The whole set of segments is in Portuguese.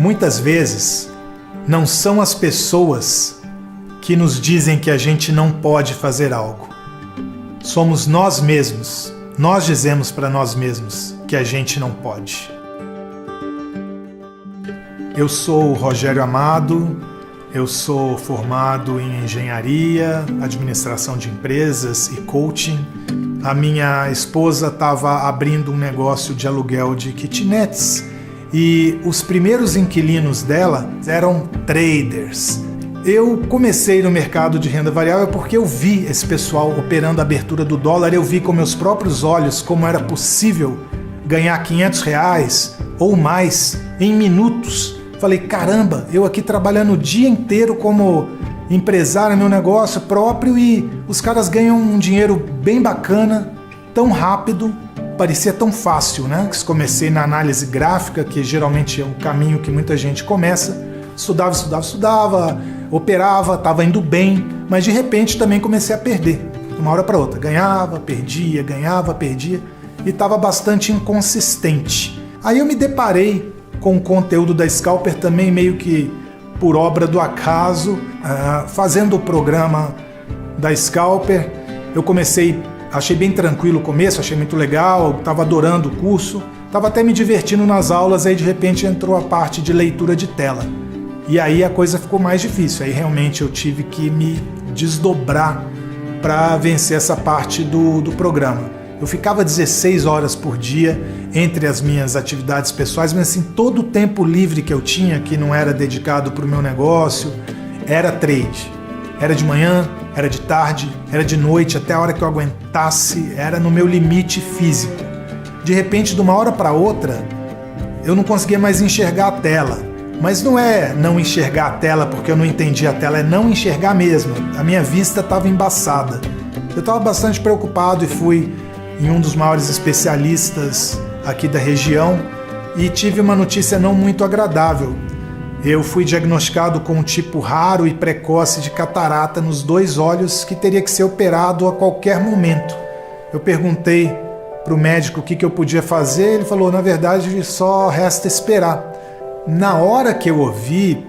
Muitas vezes, não são as pessoas que nos dizem que a gente não pode fazer algo. Somos nós mesmos. Nós dizemos para nós mesmos que a gente não pode. Eu sou o Rogério Amado, eu sou formado em engenharia, administração de empresas e coaching. A minha esposa estava abrindo um negócio de aluguel de kitnets e os primeiros inquilinos dela eram traders. Eu comecei no mercado de renda variável porque eu vi esse pessoal operando a abertura do dólar, eu vi com meus próprios olhos como era possível ganhar R$500 ou mais em minutos. Falei, caramba, eu aqui trabalhando o dia inteiro como empresário, meu negócio próprio, e os caras ganham um dinheiro bem bacana, tão rápido, parecia tão fácil, né? Que comecei na análise gráfica, que geralmente é um caminho que muita gente começa. Estudava, operava, estava indo bem, mas de repente também comecei a perder, de uma hora para outra. Ganhava, perdia, e estava bastante inconsistente. Aí eu me deparei com o conteúdo da Scalper também meio que por obra do acaso, fazendo o programa da Scalper. Eu comecei, achei bem tranquilo o começo, achei muito legal, estava adorando o curso, estava até me divertindo nas aulas, aí de repente entrou a parte de leitura de tela. E aí a coisa ficou mais difícil, aí realmente eu tive que me desdobrar para vencer essa parte do programa. Eu ficava 16 horas por dia entre as minhas atividades pessoais, mas assim, todo o tempo livre que eu tinha, que não era dedicado para o meu negócio, era trade. Era de manhã, era de tarde, era de noite, até a hora que eu aguentasse, era no meu limite físico. De repente, de uma hora para outra, eu não conseguia mais enxergar a tela. Mas não é não enxergar a tela porque eu não entendi a tela, é não enxergar mesmo. A minha vista estava embaçada. Eu estava bastante preocupado e fui em um dos maiores especialistas aqui da região e tive uma notícia não muito agradável. Eu fui diagnosticado com um tipo raro e precoce de catarata nos 2 olhos que teria que ser operado a qualquer momento. Eu perguntei para o médico o que eu podia fazer, ele falou, na verdade, só resta esperar. Na hora que eu ouvi,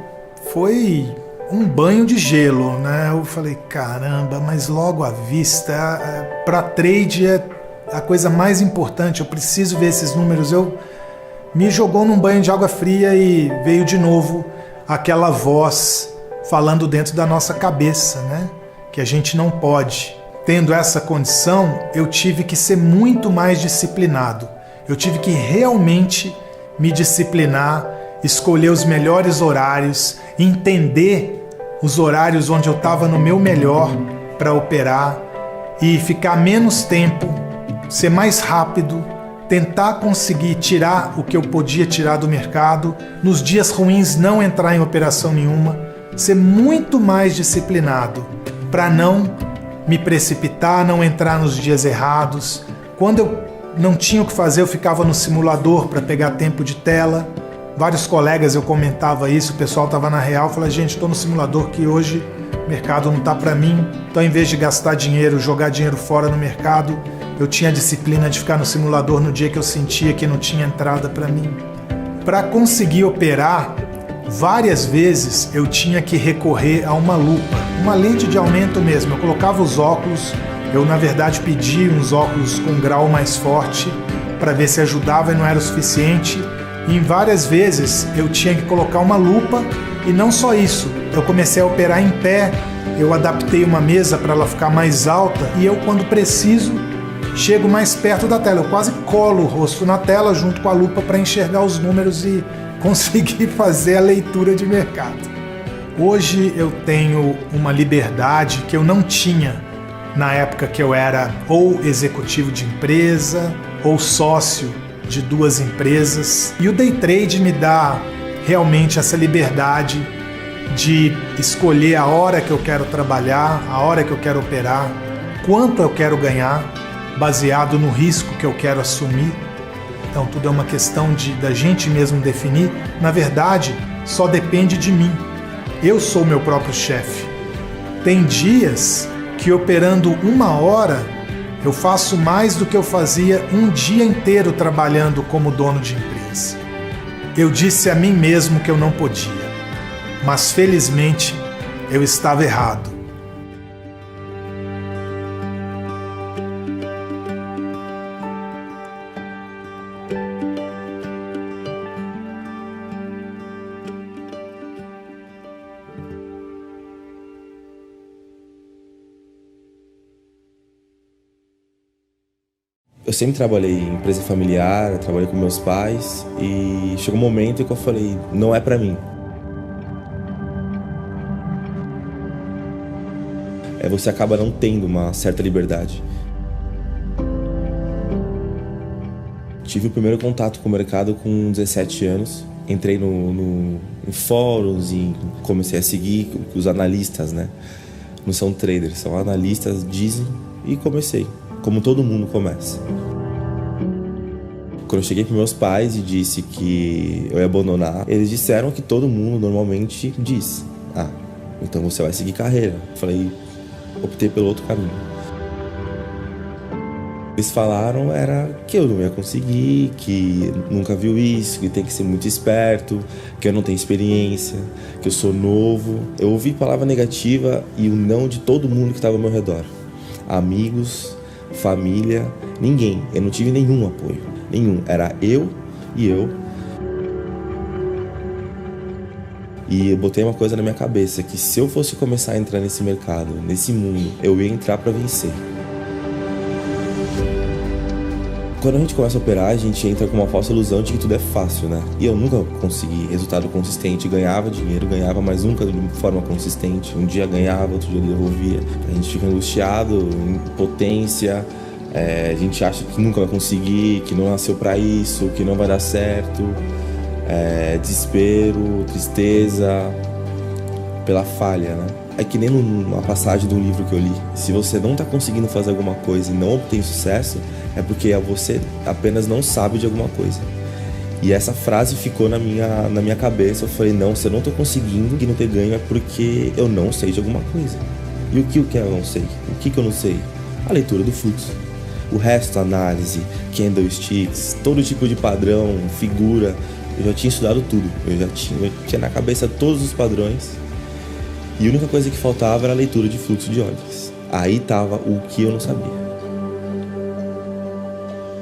foi um banho de gelo, né? Eu falei, caramba, mas logo à vista, para trade é a coisa mais importante, eu preciso ver esses números. Eu me jogou num banho de água fria e veio de novo aquela voz falando dentro da nossa cabeça, né? Que a gente não pode. Tendo essa condição, eu tive que ser muito mais disciplinado. Eu tive que realmente me disciplinar, escolher os melhores horários, entender os horários onde eu estava no meu melhor para operar e ficar menos tempo, ser mais rápido, tentar conseguir tirar o que eu podia tirar do mercado, nos dias ruins não entrar em operação nenhuma, ser muito mais disciplinado para não me precipitar, não entrar nos dias errados. Quando eu não tinha o que fazer, eu ficava no simulador para pegar tempo de tela. Vários colegas eu comentava isso, o pessoal estava na real, falava, gente, estou no simulador que hoje o mercado não está para mim, então ao invés de gastar dinheiro, jogar dinheiro fora no mercado, eu tinha a disciplina de ficar no simulador no dia que eu sentia que não tinha entrada para mim. Para conseguir operar, várias vezes eu tinha que recorrer a uma lupa, uma lente de aumento mesmo. Eu colocava os óculos, eu na verdade pedi uns óculos com grau mais forte para ver se ajudava e não era o suficiente. E em várias vezes eu tinha que colocar uma lupa e não só isso, eu comecei a operar em pé, eu adaptei uma mesa para ela ficar mais alta e eu, quando preciso, chego mais perto da tela, eu quase colo o rosto na tela junto com a lupa para enxergar os números e conseguir fazer a leitura de mercado. Hoje eu tenho uma liberdade que eu não tinha na época que eu era ou executivo de empresa ou sócio de 2 empresas, e o day trade me dá realmente essa liberdade de escolher a hora que eu quero trabalhar, a hora que eu quero operar, quanto eu quero ganhar, baseado no risco que eu quero assumir. Então tudo é uma questão da gente mesmo definir. Na verdade, só depende de mim. Eu sou meu próprio chefe. Tem dias que operando 1 hora eu faço mais do que eu fazia um dia inteiro trabalhando como dono de empresa. Eu disse a mim mesmo que eu não podia, mas felizmente eu estava errado. Eu sempre trabalhei em empresa familiar, trabalhei com meus pais e chegou um momento em que eu falei, não é pra mim. Você acaba não tendo uma certa liberdade. Tive o primeiro contato com o mercado com 17 anos. Entrei em fóruns e comecei a seguir os analistas, né? Não são traders, são analistas, dizem, e comecei. Como todo mundo começa. Quando eu cheguei para meus pais e disse que eu ia abandonar, eles disseram que todo mundo normalmente diz: ah, então você vai seguir carreira. Eu falei, optei pelo outro caminho. Eles falaram era que eu não ia conseguir, que nunca viu isso, que tem que ser muito esperto, que eu não tenho experiência, que eu sou novo. Eu ouvi palavra negativa e o não de todo mundo que estava ao meu redor. Amigos, família, ninguém. Eu não tive nenhum apoio, nenhum. Era eu e eu. E eu botei uma coisa na minha cabeça, que se eu fosse começar a entrar nesse mercado, nesse mundo, eu ia entrar para vencer. Quando a gente começa a operar, a gente entra com uma falsa ilusão de que tudo é fácil, né? E eu nunca consegui resultado consistente. Ganhava dinheiro, ganhava, mas nunca de forma consistente. Um dia ganhava, outro dia devolvia. A gente fica angustiado, em potência. A gente acha que nunca vai conseguir, que não nasceu pra isso, que não vai dar certo. Desespero, tristeza, pela falha, né? É que nem numa passagem do livro que eu li. Se você não tá conseguindo fazer alguma coisa e não obtém sucesso, é porque você apenas não sabe de alguma coisa. E essa frase ficou na minha cabeça. Eu falei, não, se eu não tô conseguindo e não ter ganho é porque eu não sei de alguma coisa. E o que eu não sei? O que eu não sei? A leitura do fluxo. O resto, análise, candlesticks, todo tipo de padrão, figura, eu já tinha estudado tudo. Eu tinha na cabeça todos os padrões. E a única coisa que faltava era a leitura de fluxo de ordens. Aí tava o que eu não sabia.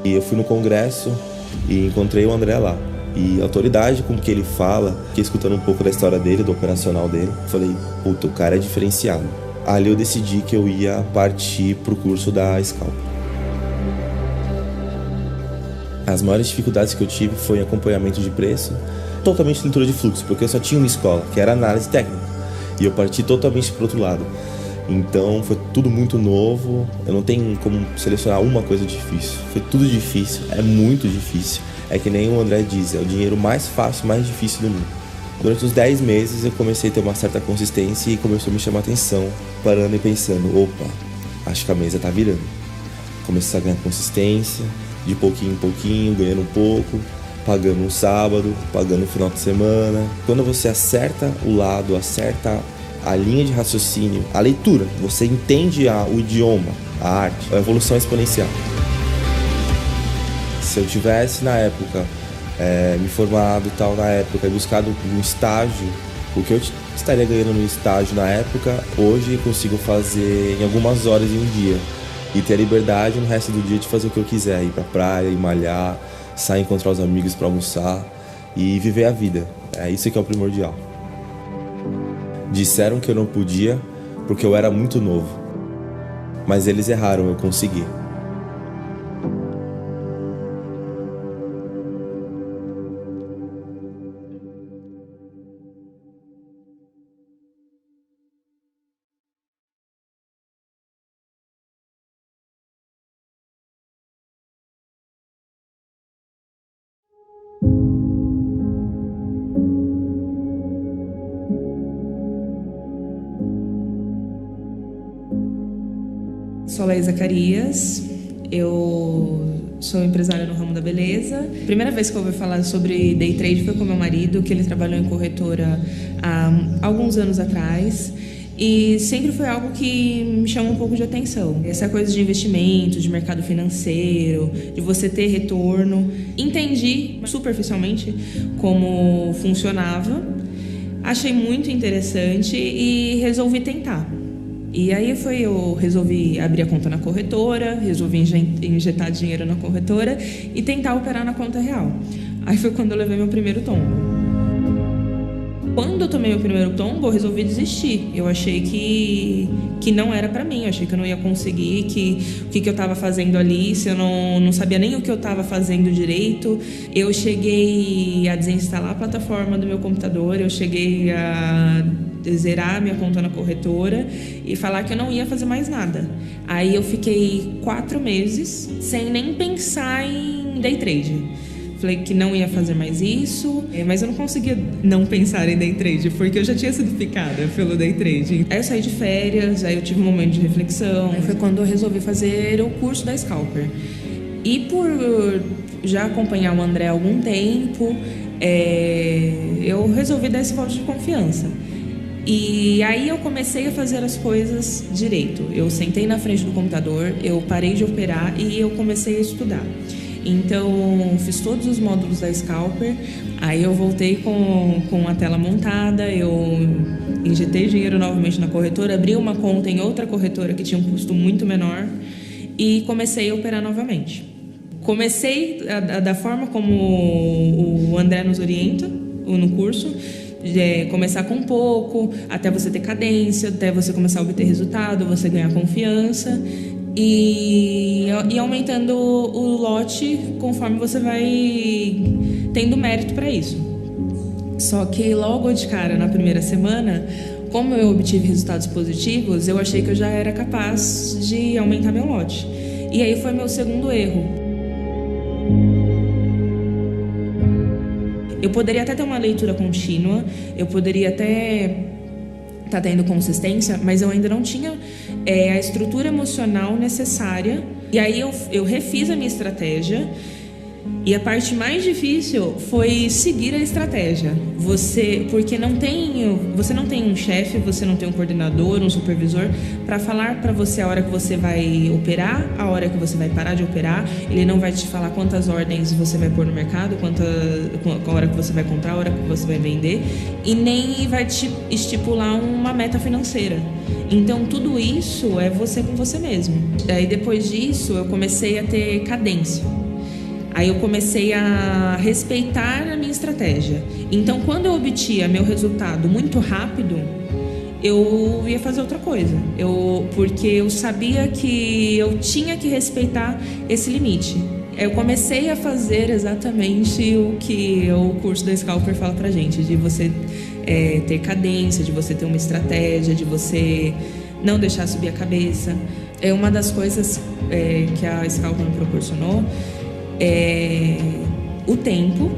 E eu fui no congresso e encontrei o André lá. E a autoridade com que ele fala, fiquei escutando um pouco da história dele, do operacional dele. Falei, puta, o cara é diferenciado. Ali eu decidi que eu ia partir pro curso da Scalp. As maiores dificuldades que eu tive foi acompanhamento de preço, totalmente leitura de fluxo, porque eu só tinha uma escola, que era análise técnica. E eu parti totalmente pro outro lado. Então foi tudo muito novo, eu não tenho como selecionar uma coisa difícil. Foi tudo difícil, é muito difícil. É que nem o André diz, é o dinheiro mais fácil, mais difícil do mundo. Durante os 10 meses eu comecei a ter uma certa consistência e começou a me chamar a atenção, parando e pensando, opa, acho que a mesa tá virando. Comecei a ganhar consistência, de pouquinho em pouquinho, ganhando um pouco, pagando um sábado, pagando um final de semana. Quando você acerta o lado, acerta a linha de raciocínio, a leitura, você entende o idioma, a arte, a evolução exponencial. Se eu tivesse na época me formado e tal na época e buscado um estágio, o que eu estaria ganhando no estágio na época, hoje eu consigo fazer em algumas horas em um dia e ter a liberdade no resto do dia de fazer o que eu quiser, ir pra praia, ir malhar, sair encontrar os amigos para almoçar e viver a vida. É isso que é o primordial. Disseram que eu não podia porque eu era muito novo, mas eles erraram, eu consegui. Sou Laís Zacarias, eu sou empresária no ramo da beleza. Primeira vez que eu ouvi falar sobre day trade foi com meu marido, que ele trabalhou em corretora há alguns anos atrás. e sempre foi algo que me chamou um pouco de atenção. Essa coisa de investimento, de mercado financeiro, de você ter retorno. Entendi superficialmente como funcionava, achei muito interessante e resolvi tentar. E aí eu resolvi abrir a conta na corretora, resolvi injetar dinheiro na corretora e tentar operar na conta real. Aí foi quando eu levei meu primeiro tombo. Quando eu tomei meu primeiro tombo, eu resolvi desistir. Eu achei que não era pra mim, eu achei que eu não ia conseguir, o que eu estava fazendo ali, se eu não sabia nem o que eu estava fazendo direito. Eu cheguei a desinstalar a plataforma do meu computador, eu cheguei a zerar minha conta na corretora e falar que eu não ia fazer mais nada. Aí eu fiquei 4 meses sem nem pensar em day trade. Falei que não ia fazer mais isso, mas eu não conseguia não pensar em day trade, porque eu já tinha sido picada pelo day trade. Aí eu saí de férias, aí eu tive um momento de reflexão, aí foi quando eu resolvi fazer o curso da Scalper. E por já acompanhar o André há algum tempo, eu resolvi dar esse voto de confiança. E aí eu comecei a fazer as coisas direito. Eu sentei na frente do computador, eu parei de operar e eu comecei a estudar. Então, fiz todos os módulos da Scalper, aí eu voltei com a tela montada, eu injetei dinheiro novamente na corretora, abri uma conta em outra corretora que tinha um custo muito menor e comecei a operar novamente. Comecei da forma como o André nos orienta no curso, começar com pouco, até você ter cadência, até você começar a obter resultado, você ganhar confiança. E aumentando o lote conforme você vai tendo mérito para isso. Só que logo de cara, na primeira semana, como eu obtive resultados positivos, eu achei que eu já era capaz de aumentar meu lote. E aí foi meu segundo erro. Eu poderia até ter uma leitura contínua, eu poderia até tá tendo consistência, mas eu ainda não tinha a estrutura emocional necessária. E aí eu refiz a minha estratégia. E a parte mais difícil foi seguir a estratégia. Porque você não tem um chefe, você não tem um coordenador, um supervisor para falar para você a hora que você vai operar, a hora que você vai parar de operar. Ele não vai te falar quantas ordens você vai pôr no mercado, a hora que você vai comprar, a hora que você vai vender, e nem vai te estipular uma meta financeira. Então tudo isso é você com você mesmo. Aí depois disso eu comecei a ter cadência. Aí eu comecei a respeitar a minha estratégia. Então, quando eu obtia meu resultado muito rápido, eu ia fazer outra coisa. Porque eu sabia que eu tinha que respeitar esse limite. Eu comecei a fazer exatamente o que o curso da Scalper fala pra gente, de você ter cadência, de você ter uma estratégia, de você não deixar subir a cabeça. É uma das coisas que a Scalper me proporcionou. O tempo,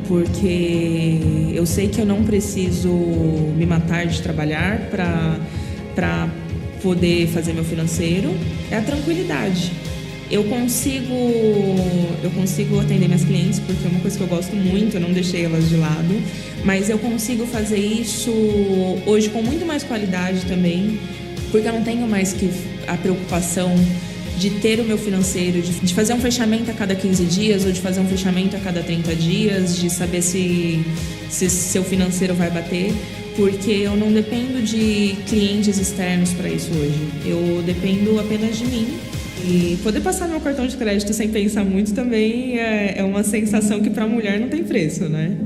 porque eu sei que eu não preciso me matar de trabalhar para poder fazer meu financeiro. É a tranquilidade. Eu consigo atender minhas clientes, porque é uma coisa que eu gosto muito, eu não deixei elas de lado, mas eu consigo fazer isso hoje com muito mais qualidade também, porque eu não tenho mais a preocupação de ter o meu financeiro, de fazer um fechamento a cada 15 dias ou de fazer um fechamento a cada 30 dias, de saber se seu financeiro vai bater, porque eu não dependo de clientes externos para isso hoje. Eu dependo apenas de mim. E poder passar meu cartão de crédito sem pensar muito também é uma sensação que para a mulher não tem preço, né?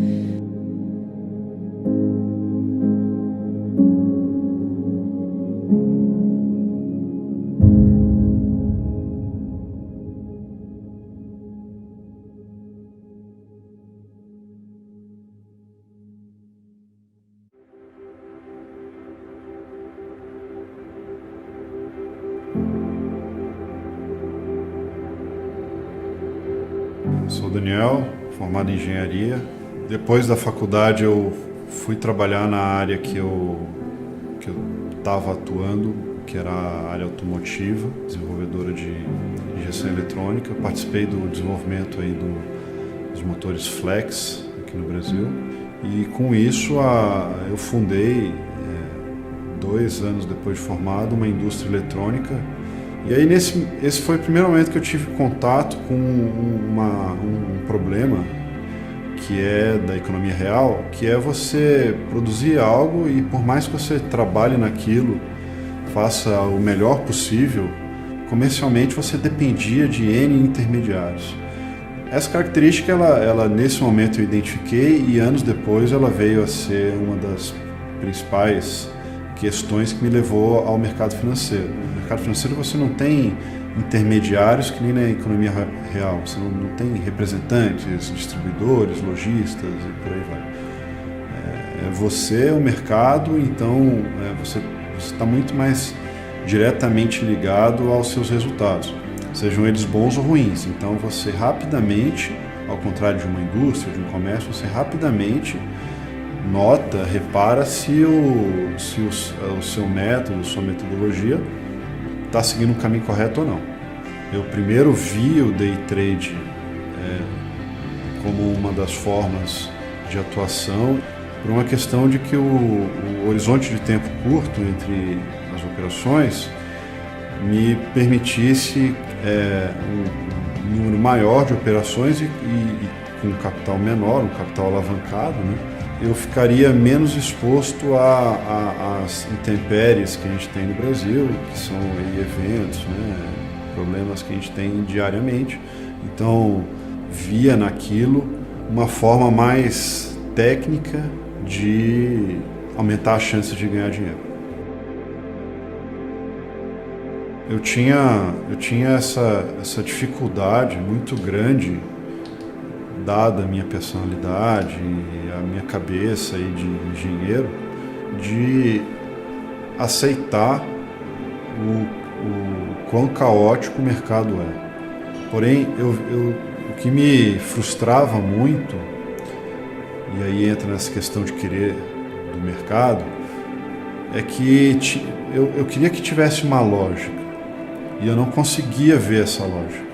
Sou Daniel, formado em engenharia. Depois da faculdade eu fui trabalhar na área que eu estava atuando, que era a área automotiva, desenvolvedora de injeção eletrônica. Eu participei do desenvolvimento aí dos motores Flex aqui no Brasil. E com isso eu fundei 2 anos depois de formado, uma indústria eletrônica. E aí esse foi o primeiro momento que eu tive contato com um problema que é da economia real, que é você produzir algo e por mais que você trabalhe naquilo, faça o melhor possível, comercialmente você dependia de N intermediários. Essa característica, ela nesse momento eu identifiquei e anos depois ela veio a ser uma das principais questões que me levou ao mercado financeiro. No mercado financeiro você não tem intermediários que nem na economia real, você não tem representantes, distribuidores, lojistas e por aí vai. Você é o mercado, então você está muito mais diretamente ligado aos seus resultados, sejam eles bons ou ruins. Então você rapidamente, ao contrário de uma indústria, de um comércio, você rapidamente nota, repara se o seu método, sua metodologia está seguindo o caminho correto ou não. Eu primeiro vi o day trade como uma das formas de atuação por uma questão de que o horizonte de tempo curto entre as operações me permitisse um número maior de operações e com um capital menor, um capital alavancado, né? Eu ficaria menos exposto às intempéries que a gente tem no Brasil, que são aí eventos, né? Problemas que a gente tem diariamente. Então, via naquilo uma forma mais técnica de aumentar a chance de ganhar dinheiro. Eu tinha essa dificuldade muito grande, dada a minha personalidade e a minha cabeça aí de engenheiro, de aceitar o quão caótico o mercado é. Porém, o que me frustrava muito, e aí entra nessa questão de querer do mercado, é que eu queria que tivesse uma lógica, e eu não conseguia ver essa lógica.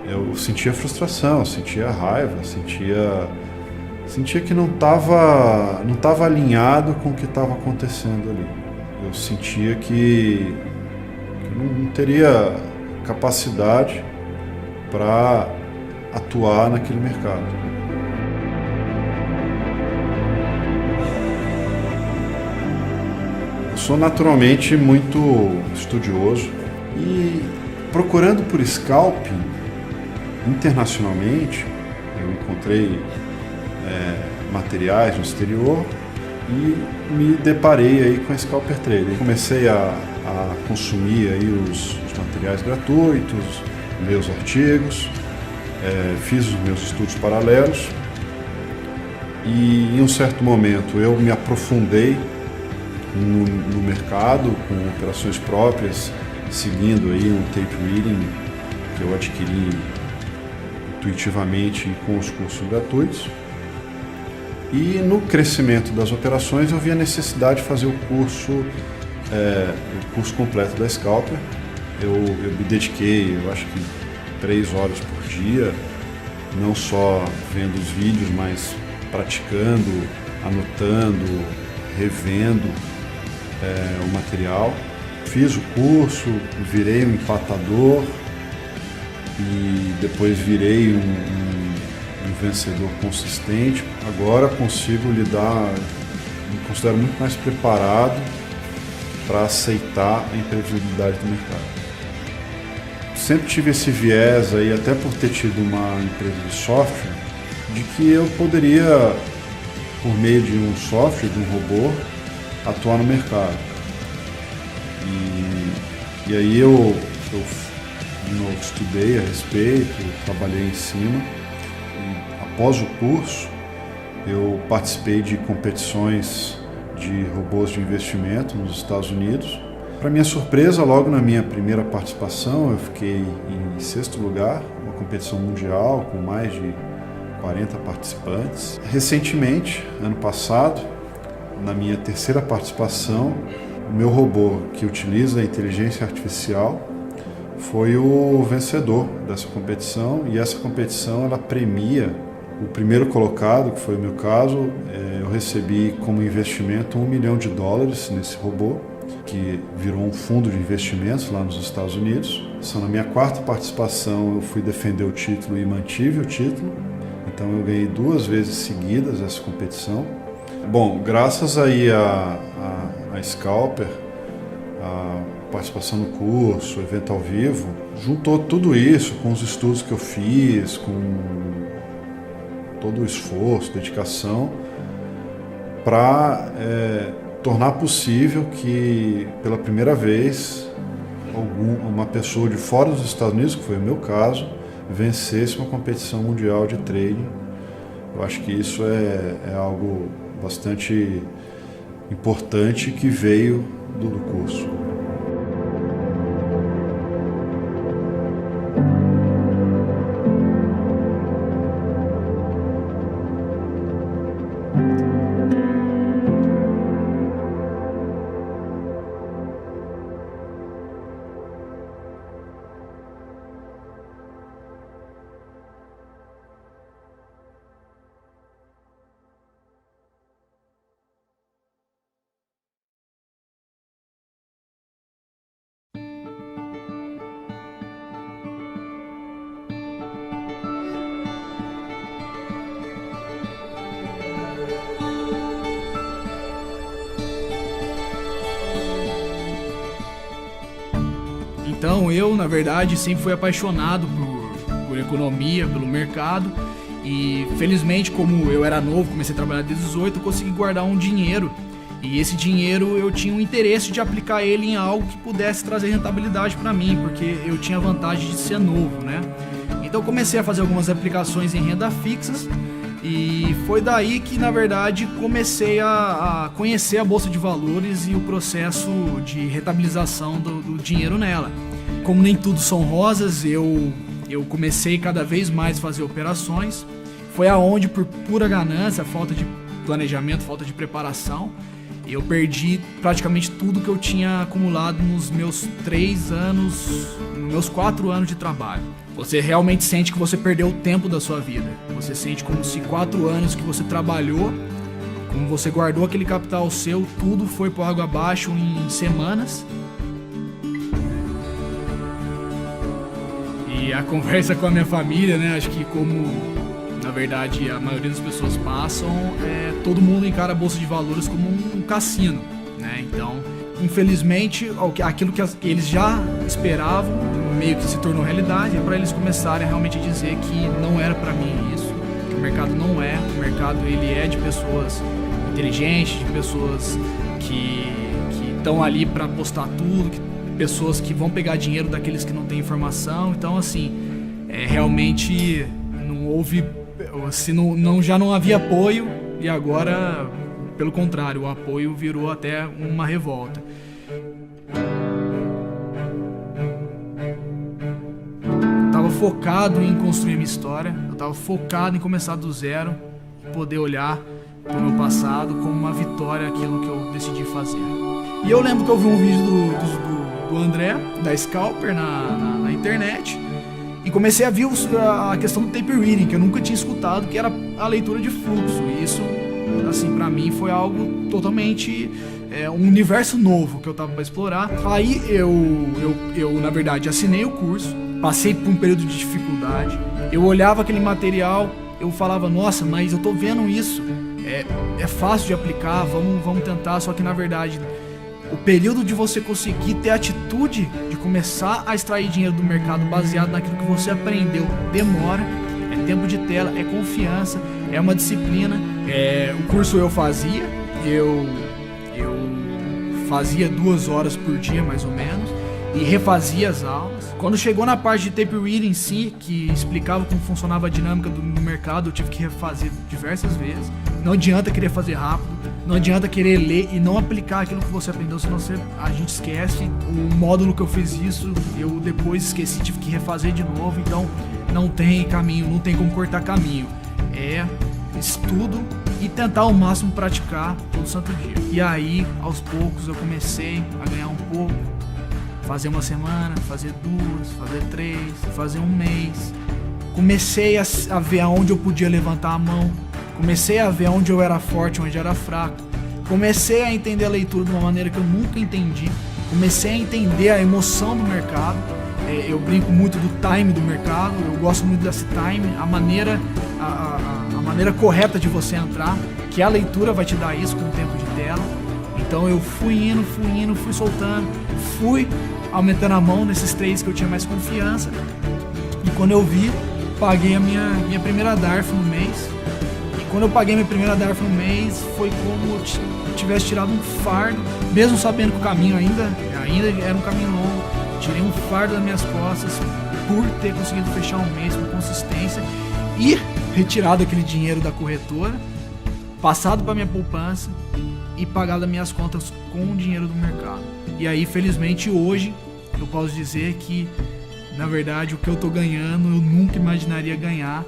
Eu sentia frustração, sentia raiva, sentia que não estava alinhado com o que estava acontecendo ali. Eu sentia que eu não teria capacidade para atuar naquele mercado. Eu sou naturalmente muito estudioso e procurando por scalping internacionalmente, eu encontrei materiais no exterior e me deparei aí com a Scalper Trader. Comecei a consumir aí os materiais gratuitos, meus artigos, fiz os meus estudos paralelos e em um certo momento eu me aprofundei no mercado com operações próprias, seguindo aí um tape reading que eu adquiri intuitivamente com os cursos gratuitos. E no crescimento das operações eu vi a necessidade de fazer o curso completo da Scalper. Eu me dediquei, eu acho que 3 horas por dia, não só vendo os vídeos, mas praticando, anotando, revendo o material. Fiz o curso, virei um empatador e depois virei um vencedor consistente. Agora consigo me considero muito mais preparado para aceitar a imprevisibilidade do mercado. Sempre tive esse viés aí, até por ter tido uma empresa de software, de que eu poderia, por meio de um software, de um robô, atuar no mercado. E aí eu de novo estudei a respeito, trabalhei em cima e após o curso eu participei de competições de robôs de investimento nos Estados Unidos. Para minha surpresa, logo na minha primeira participação eu fiquei em 6º lugar, uma competição mundial com mais de 40 participantes. Recentemente, ano passado, na minha 3ª participação, o meu robô que utiliza a inteligência artificial foi o vencedor dessa competição, e essa competição ela premia o primeiro colocado, que foi o meu caso. Eu recebi como investimento $1 milhão nesse robô, que virou um fundo de investimentos lá nos Estados Unidos. Na minha 4ª participação eu fui defender o título e mantive o título. Então eu ganhei 2 vezes seguidas essa competição. Bom, graças aí a Scalper, a participação no curso, o evento ao vivo, juntou tudo isso com os estudos que eu fiz, com todo o esforço, dedicação, para tornar possível que, pela primeira vez, uma pessoa de fora dos Estados Unidos, que foi o meu caso, vencesse uma competição mundial de trading. Eu acho que isso é algo bastante importante que veio do curso. Então eu, na verdade, sempre fui apaixonado por economia, pelo mercado, e felizmente, como eu era novo, comecei a trabalhar desde os 18, eu consegui guardar um dinheiro, e esse dinheiro eu tinha um interesse de aplicar ele em algo que pudesse trazer rentabilidade para mim, porque eu tinha a vantagem de ser novo, né? Então eu comecei a fazer algumas aplicações em renda fixas, e foi daí que, na verdade, comecei a conhecer a Bolsa de Valores e o processo de rentabilização do dinheiro nela. Como nem tudo são rosas, eu comecei cada vez mais a fazer operações. Foi aonde, por pura ganância, falta de planejamento, falta de preparação, eu perdi praticamente tudo que eu tinha acumulado nos meus 4 anos de trabalho. Você realmente sente que você perdeu o tempo da sua vida. Você sente como se 4 anos que você trabalhou, como você guardou aquele capital seu, tudo foi por água abaixo em semanas. E a conversa com a minha família, né? Acho que como, na verdade, a maioria das pessoas passam, todo mundo encara a Bolsa de Valores como um cassino, né? Então, infelizmente, aquilo que eles já esperavam meio que se tornou realidade, para eles começarem a realmente dizer que não era para mim isso, que o mercado não é, o mercado ele é de pessoas inteligentes, de pessoas que estão ali para apostar tudo, pessoas que vão pegar dinheiro daqueles que não têm informação. Então, assim, realmente não houve, já não havia apoio, e agora, pelo contrário, o apoio virou até uma revolta. Eu estava focado em construir minha história, eu estava focado em começar do zero, poder olhar para o meu passado como uma vitória, aquilo que eu decidi fazer. E eu lembro que eu vi um vídeo do André, da Scalper, na internet, e comecei a ver a questão do tape reading, que eu nunca tinha escutado, que era a leitura de fluxo. E isso, assim, pra mim foi algo totalmente, um universo novo que eu tava para explorar. Aí eu, na verdade, assinei o curso, passei por um período de dificuldade, eu olhava aquele material, eu falava, nossa, mas eu tô vendo isso, é fácil de aplicar, vamos tentar, só que na verdade o período de você conseguir ter a atitude de começar a extrair dinheiro do mercado baseado naquilo que você aprendeu demora, é tempo de tela, é confiança, é uma disciplina. O curso eu fazia 2 horas por dia mais ou menos, e refazia as aulas. Quando chegou na parte de tape reading em si, que explicava como funcionava a dinâmica do mercado, eu tive que refazer diversas vezes. Não adianta querer fazer rápido, não adianta querer ler e não aplicar aquilo que você aprendeu, senão a gente esquece. O módulo que eu fiz isso, eu depois esqueci, tive que refazer de novo. Então não tem caminho, não tem como cortar caminho. É estudo e tentar ao máximo praticar todo santo dia. E aí, aos poucos, eu comecei a ganhar um pouco. Fazer uma semana, fazer 2, fazer 3, fazer um mês. Comecei a ver aonde eu podia levantar a mão. Comecei a ver onde eu era forte, onde eu era fraco. comecei a entender a leitura de uma maneira que eu nunca entendi, comecei a entender a emoção do mercado. Eu brinco muito do time do mercado, eu gosto muito desse time, a maneira correta de você entrar, que a leitura vai te dar isso com o tempo de tela. Então eu fui indo, fui soltando, fui aumentando a mão nesses trades que eu tinha mais confiança. E quando eu vi, paguei a minha primeira DARF no mês. E quando eu paguei minha primeira DARF no mês, foi como eu tivesse tirado um fardo, mesmo sabendo que o caminho ainda era um caminho longo. Tirei um fardo das minhas costas por ter conseguido fechar um mês com consistência e retirado aquele dinheiro da corretora, passado para minha poupança e pagado as minhas contas com o dinheiro do mercado. E aí, felizmente, hoje eu posso dizer que, na verdade, o que eu tô ganhando eu nunca imaginaria ganhar.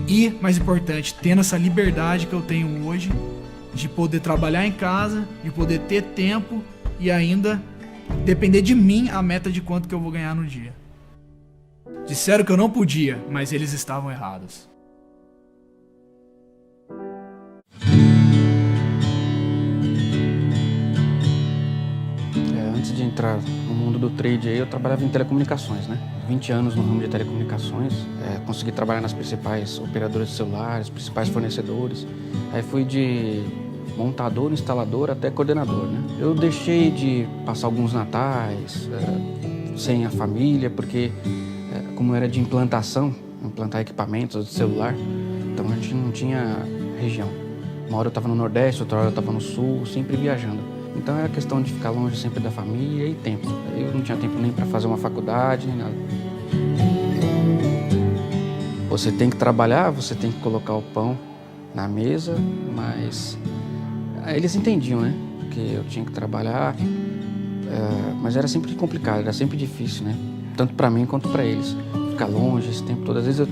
E, mais importante, tendo essa liberdade que eu tenho hoje de poder trabalhar em casa, de poder ter tempo e ainda depender de mim a meta de quanto que eu vou ganhar no dia. Disseram que eu não podia, mas eles estavam errados. Antes de entrar no mundo do trade aí, eu trabalhava em telecomunicações, né? 20 anos no ramo de telecomunicações, consegui trabalhar nas principais operadoras de celulares, principais fornecedores. Aí fui de montador, instalador até coordenador, né? Eu deixei de passar alguns natais sem a família, porque como era de implantação, implantar equipamentos de celular, então a gente não tinha região. Uma hora eu estava no Nordeste, outra hora eu estava no Sul, sempre viajando. Então era questão de ficar longe sempre da família e tempo. Eu não tinha tempo nem para fazer uma faculdade, nem nada. Você tem que trabalhar, você tem que colocar o pão na mesa, mas eles entendiam, né? Que eu tinha que trabalhar, mas era sempre complicado, era sempre difícil, né? Tanto para mim quanto para eles. Ficar longe esse tempo todo. Às vezes eu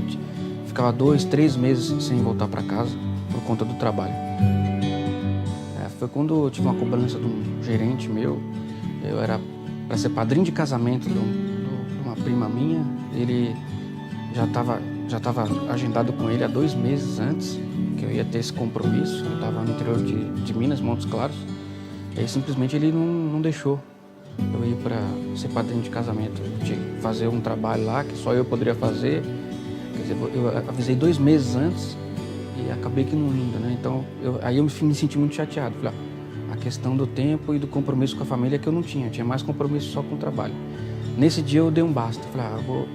ficava 2, 3 meses sem voltar para casa por conta do trabalho. Foi quando eu tive uma cobrança de um gerente meu. Eu era para ser padrinho de casamento de uma prima minha. Ele já estava agendado com ele há 2 meses antes que eu ia ter esse compromisso. Eu estava no interior de Minas, Montes Claros. E aí simplesmente ele não deixou eu ir para ser padrinho de casamento. Eu tinha que fazer um trabalho lá que só eu poderia fazer. Quer dizer, eu avisei 2 meses antes e acabei que não indo, né? Então, aí eu me senti muito chateado. Falei, a questão do tempo e do compromisso com a família que eu não tinha. Eu tinha mais compromisso só com o trabalho. Nesse dia eu dei um basta. Falei, vou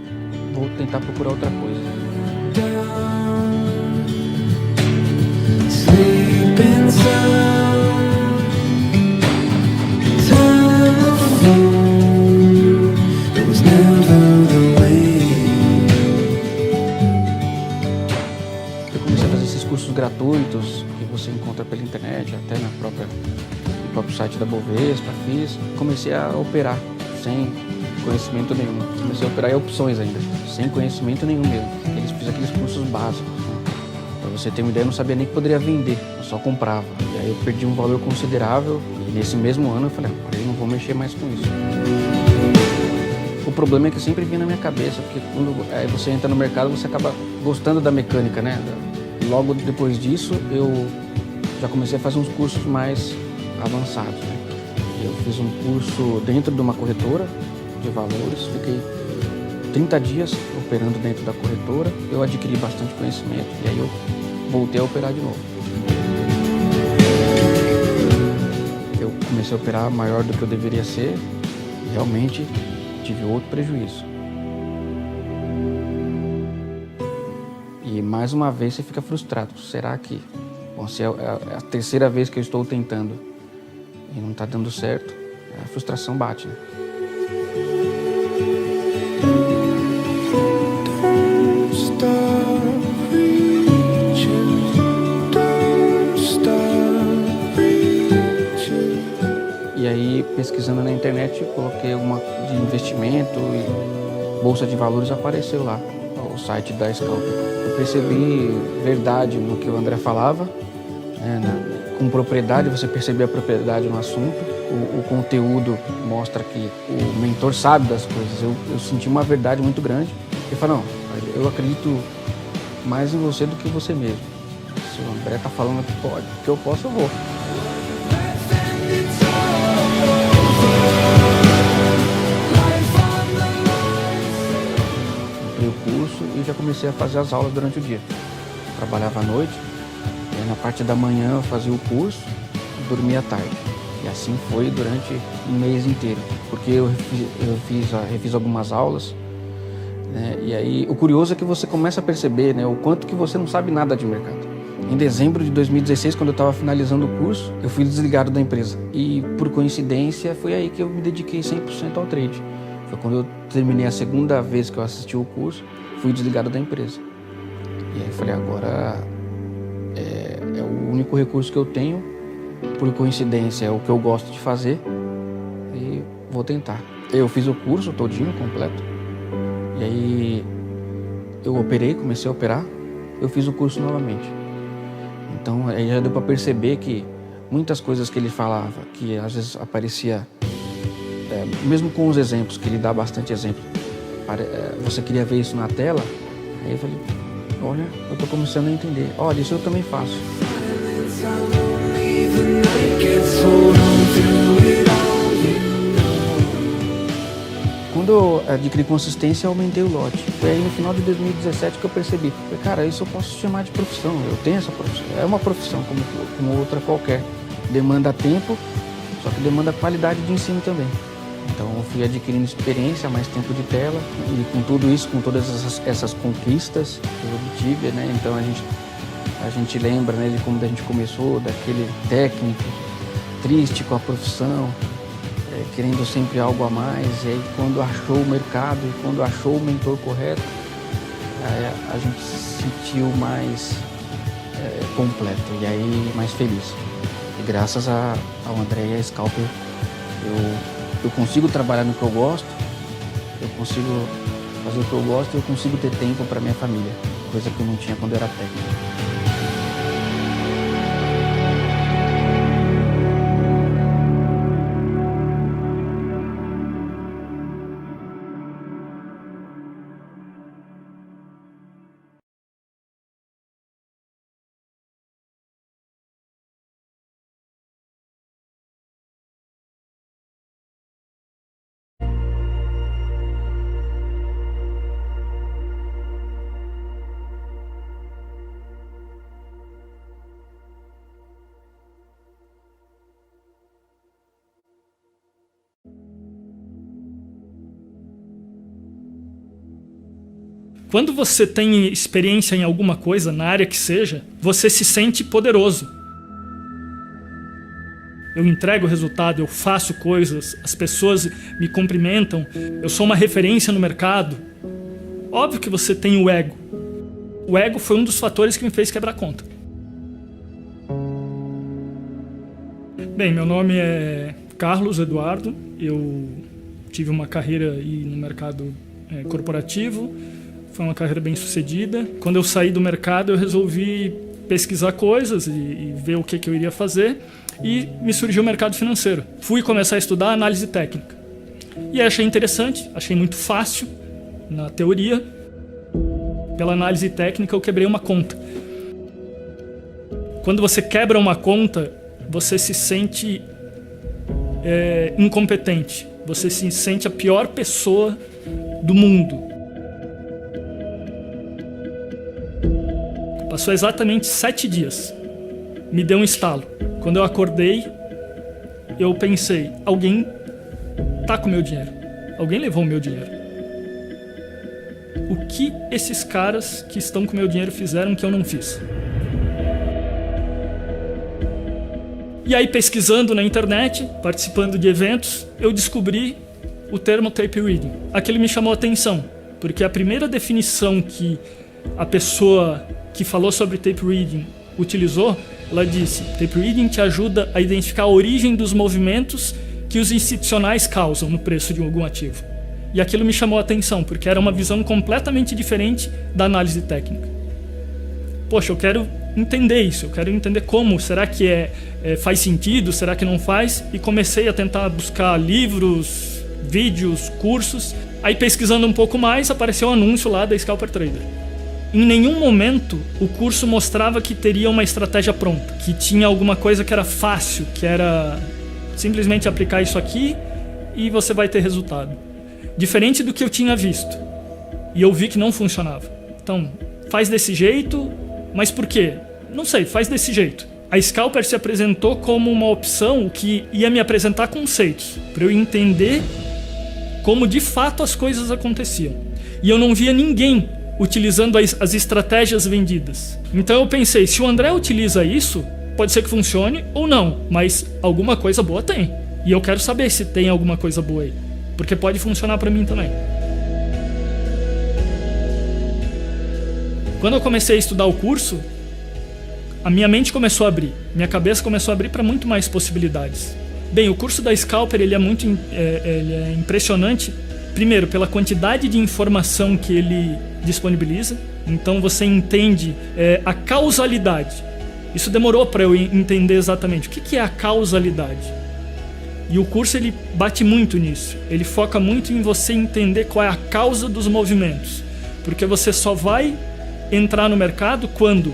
tentar procurar outra coisa. Eu comecei a fazer esses cursos gratuitos que você encontra pela internet, até no próprio site da Bovespa, fiz. Comecei a operar sem conhecimento nenhum. Comecei a operar em opções ainda, sem conhecimento nenhum mesmo. Fiz aqueles cursos básicos, né? Pra você ter uma ideia, eu não sabia nem que poderia vender, eu só comprava. E aí eu perdi um valor considerável e nesse mesmo ano eu falei, eu não vou mexer mais com isso. O problema é que sempre vinha na minha cabeça, porque quando você entra no mercado, você acaba gostando da mecânica, né? Logo depois disso, eu já comecei a fazer uns cursos mais avançados, né? Eu fiz um curso dentro de uma corretora de valores, fiquei 30 dias operando dentro da corretora, eu adquiri bastante conhecimento e aí eu voltei a operar de novo. Eu comecei a operar maior do que eu deveria ser e realmente tive outro prejuízo. E mais uma vez você fica frustrado. Será que, se é a terceira vez que eu estou tentando e não está dando certo, a frustração bate, né? E aí, pesquisando na internet, coloquei uma de investimento e bolsa de valores, apareceu lá, o site da Scalper. Eu percebi verdade no que o André falava, né? Com propriedade, você percebia a propriedade no assunto. O conteúdo mostra que o mentor sabe das coisas. Eu senti uma verdade muito grande. Eu falei, não, eu acredito mais em você do que você mesmo. Se o André tá falando que pode, que eu posso, eu vou. já comecei a fazer as aulas durante o dia. Trabalhava à noite, e aí na parte da manhã eu fazia o curso e dormia à tarde. E assim foi durante um mês inteiro, porque eu refiz algumas aulas, né? E aí o curioso é que você começa a perceber, né, o quanto que você não sabe nada de mercado. Em dezembro de 2016, quando eu estava finalizando o curso, eu fui desligado da empresa. E por coincidência foi aí que eu me dediquei 100% ao trade. Foi quando eu terminei a segunda vez que eu assisti o curso, fui desligado da empresa. E aí eu falei, agora é o único recurso que eu tenho, por coincidência é o que eu gosto de fazer e vou tentar. Eu fiz o curso todinho, completo, e aí eu comecei a operar, eu fiz o curso novamente. Então aí já deu para perceber que muitas coisas que ele falava, que às vezes aparecia, mesmo com os exemplos, que ele dá bastante exemplo, você queria ver isso na tela, aí eu falei, olha, eu tô começando a entender, olha, isso eu também faço. Quando eu adquiri consistência, eu aumentei o lote. Foi aí no final de 2017 que eu percebi, cara, isso eu posso chamar de profissão, eu tenho essa profissão, é uma profissão como outra qualquer. Demanda tempo, só que demanda qualidade de ensino também. Então eu fui adquirindo experiência, mais tempo de tela, e com tudo isso, com todas essas conquistas que eu obtive, né? Então a gente lembra, né, de como a gente começou, daquele técnico triste com a profissão, querendo sempre algo a mais, e aí quando achou o mercado e quando achou o mentor correto, a gente se sentiu mais completo e aí mais feliz. E graças ao André e à Scalper, eu consigo trabalhar no que eu gosto, eu consigo fazer o que eu gosto e eu consigo ter tempo para minha família, coisa que eu não tinha quando eu era técnico. Quando você tem experiência em alguma coisa, na área que seja, você se sente poderoso. Eu entrego o resultado, eu faço coisas, as pessoas me cumprimentam, eu sou uma referência no mercado. Óbvio que você tem o ego. O ego foi um dos fatores que me fez quebrar a conta. Bem, meu nome é Carlos Eduardo, eu tive uma carreira aí no mercado corporativo. Foi uma carreira bem sucedida. Quando eu saí do mercado, eu resolvi pesquisar coisas e ver o que eu iria fazer. E me surgiu o mercado financeiro. Fui começar a estudar análise técnica. E achei interessante, achei muito fácil na teoria. Pela análise técnica, eu quebrei uma conta. Quando você quebra uma conta, você se sente incompetente. Você se sente a pior pessoa do mundo. Passou exatamente 7 dias. Me deu um estalo. Quando eu acordei, eu pensei, alguém tá com o meu dinheiro. Alguém levou o meu dinheiro. O que esses caras que estão com o meu dinheiro fizeram que eu não fiz? E aí, pesquisando na internet, participando de eventos, eu descobri o termo tape reading. Aquilo me chamou a atenção, porque a primeira definição que a pessoa que falou sobre tape reading utilizou, ela disse: tape reading te ajuda a identificar a origem dos movimentos que os institucionais causam no preço de algum ativo. E aquilo me chamou a atenção, porque era uma visão completamente diferente da análise técnica. Poxa, eu quero entender isso, eu quero entender como, será que faz sentido, será que não faz? E comecei a tentar buscar livros, vídeos, cursos. Aí, pesquisando um pouco mais, apareceu um anúncio lá da Scalper Trader. Em nenhum momento o curso mostrava que teria uma estratégia pronta, que tinha alguma coisa que era fácil, que era simplesmente aplicar isso aqui e você vai ter resultado. Diferente do que eu tinha visto. E eu vi que não funcionava. Então, faz desse jeito, mas por quê? Não sei, faz desse jeito. A Scalper se apresentou como uma opção que ia me apresentar conceitos, para eu entender como de fato as coisas aconteciam. E eu não via ninguém utilizando as estratégias vendidas. Então eu pensei, se o André utiliza isso, pode ser que funcione ou não, mas alguma coisa boa tem. E eu quero saber se tem alguma coisa boa aí, porque pode funcionar para mim também. Quando eu comecei a estudar o curso, a minha mente começou a abrir, minha cabeça começou a abrir para muito mais possibilidades. Bem, o curso da Scalper ele é impressionante, primeiro pela quantidade de informação que ele disponibiliza. Então você entende a causalidade. Isso demorou para eu entender exatamente o que é a causalidade. E o curso ele bate muito nisso. Ele foca muito em você entender qual é a causa dos movimentos, porque você só vai entrar no mercado quando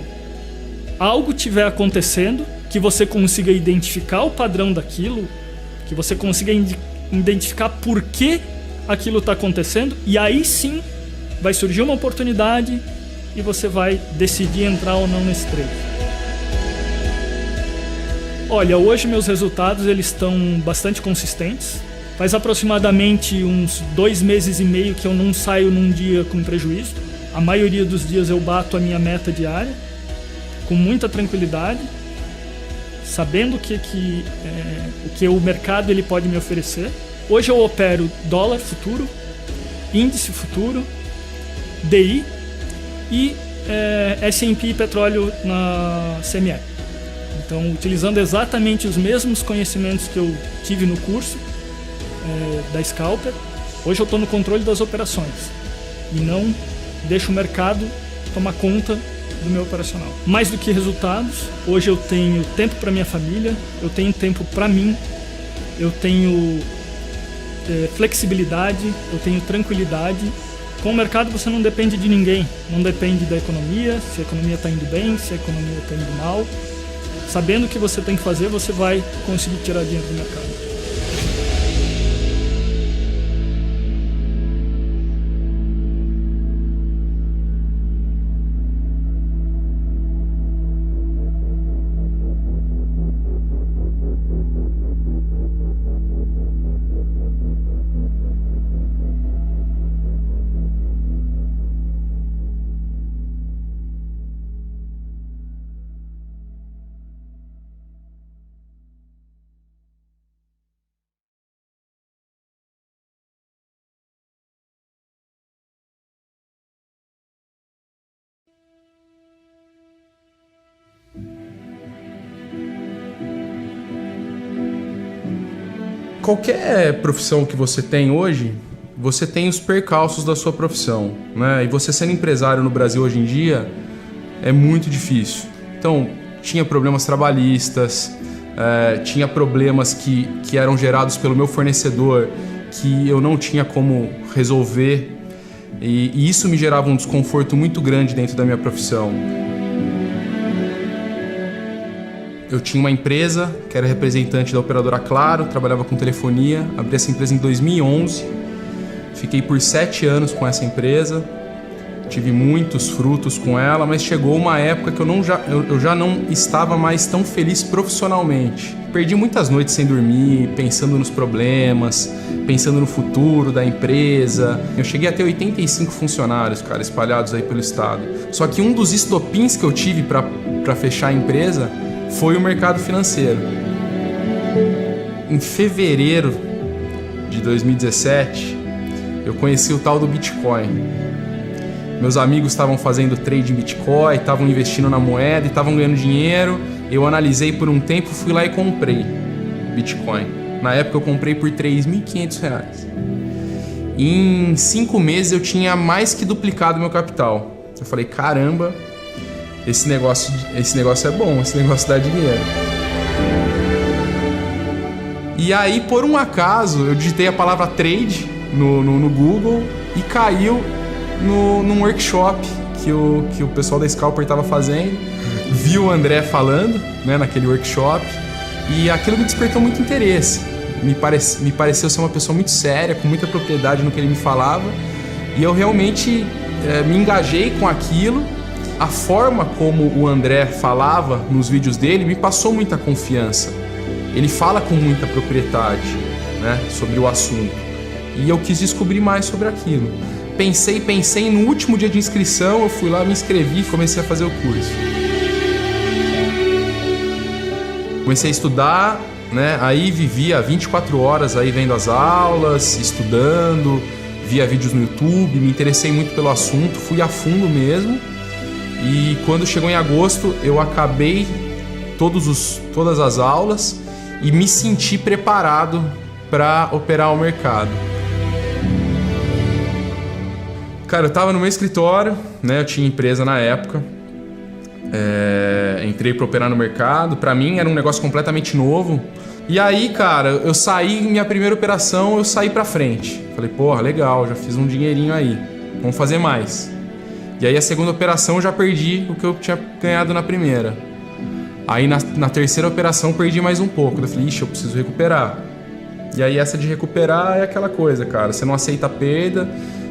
algo estiver acontecendo, que você consiga identificar o padrão daquilo, que você consiga identificar por que aquilo está acontecendo, e aí sim vai surgir uma oportunidade e você vai decidir entrar ou não nesse trade. Olha, hoje meus resultados eles estão bastante consistentes. Faz aproximadamente uns 2 meses e meio que eu não saio num dia com prejuízo. A maioria dos dias eu bato a minha meta diária com muita tranquilidade, sabendo o que o mercado ele pode me oferecer. Hoje eu opero dólar futuro, índice futuro, DI e S&P petróleo na CME. Então, utilizando exatamente os mesmos conhecimentos que eu tive no curso da Scalper, hoje eu estou no controle das operações e não deixo o mercado tomar conta do meu operacional. Mais do que resultados, hoje eu tenho tempo para minha família, eu tenho tempo para mim, eu tenho flexibilidade, eu tenho tranquilidade. Com o mercado você não depende de ninguém, não depende da economia, se a economia está indo bem, se a economia está indo mal. Sabendo o que você tem que fazer, você vai conseguir tirar dinheiro do mercado. Qualquer profissão que você tem hoje, você tem os percalços da sua profissão, né? E você sendo empresário no Brasil hoje em dia é muito difícil. Então, tinha problemas trabalhistas, tinha problemas que eram gerados pelo meu fornecedor que eu não tinha como resolver, e isso me gerava um desconforto muito grande dentro da minha profissão. Eu tinha uma empresa que era representante da operadora Claro, trabalhava com telefonia, abri essa empresa em 2011, fiquei por 7 anos com essa empresa, tive muitos frutos com ela, mas chegou uma época que eu já não estava mais tão feliz profissionalmente. Perdi muitas noites sem dormir, pensando nos problemas, pensando no futuro da empresa. Eu cheguei a ter 85 funcionários, cara, espalhados aí pelo estado. Só que um dos estopins que eu tive para fechar a empresa foi o mercado financeiro. Em fevereiro de 2017, eu conheci o tal do Bitcoin. Meus amigos estavam fazendo trade em Bitcoin, estavam investindo na moeda e estavam ganhando dinheiro. Eu analisei por um tempo, fui lá e comprei Bitcoin. Na época eu comprei por R$3.500. Em 5 meses eu tinha mais que duplicado meu capital. Eu falei, caramba, esse negócio é bom, esse negócio dá dinheiro. E aí, por um acaso, eu digitei a palavra trade no Google e caiu num workshop que o pessoal da Scalper estava fazendo. Vi o André falando, né, naquele workshop, e aquilo me despertou muito interesse. Me pareceu ser uma pessoa muito séria, com muita propriedade no que ele me falava, e eu realmente me engajei com aquilo. A forma como o André falava nos vídeos dele me passou muita confiança. Ele fala com muita propriedade, né, sobre o assunto. E eu quis descobrir mais sobre aquilo. Pensei, no último dia de inscrição eu fui lá, me inscrevi e comecei a fazer o curso. Comecei a estudar, né, aí vivia 24 horas aí vendo as aulas, estudando, via vídeos no YouTube, me interessei muito pelo assunto, fui a fundo mesmo. E quando chegou em agosto, eu acabei todas as aulas e me senti preparado para operar o mercado. Cara, eu tava no meu escritório, né? Eu tinha empresa na época. Entrei para operar no mercado. Para mim era um negócio completamente novo. E aí, cara, eu saí, minha primeira operação, eu saí para frente. Falei, porra, legal, já fiz um dinheirinho aí. Vamos fazer mais. E aí a segunda operação eu já perdi o que eu tinha ganhado na primeira. Aí na terceira operação perdi mais um pouco. Eu falei, ixi, eu preciso recuperar. E aí essa de recuperar é aquela coisa, cara. Você não aceita a perda,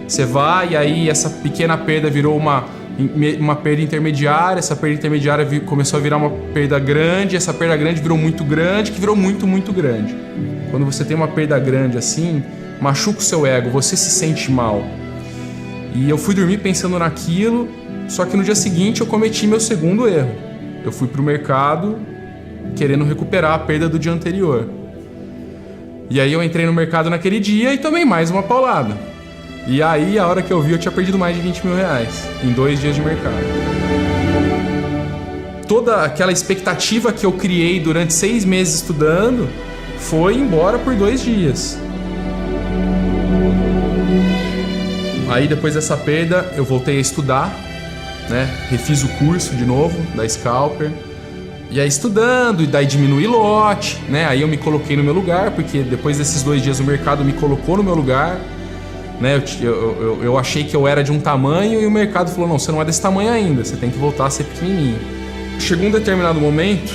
você vai, e aí essa pequena perda virou uma perda intermediária. Essa perda intermediária começou a virar uma perda grande. Essa perda grande virou muito grande, que virou muito, muito grande. Quando você tem uma perda grande assim, machuca o seu ego, você se sente mal. E eu fui dormir pensando naquilo, só que no dia seguinte eu cometi meu segundo erro. Eu fui pro mercado querendo recuperar a perda do dia anterior. E aí eu entrei no mercado naquele dia e tomei mais uma paulada. E aí, a hora que eu vi, eu tinha perdido mais de 20 mil reais em 2 dias de mercado. Toda aquela expectativa que eu criei durante 6 meses estudando foi embora por 2 dias. Aí, depois dessa perda, eu voltei a estudar, né? Refiz o curso de novo da Scalper. E aí, estudando, e daí diminui lote, né? Aí eu me coloquei no meu lugar, porque depois desses 2 dias o mercado me colocou no meu lugar. Né? Eu achei que eu era de um tamanho e o mercado falou, não, você não é desse tamanho ainda, você tem que voltar a ser pequenininho. Chegou um determinado momento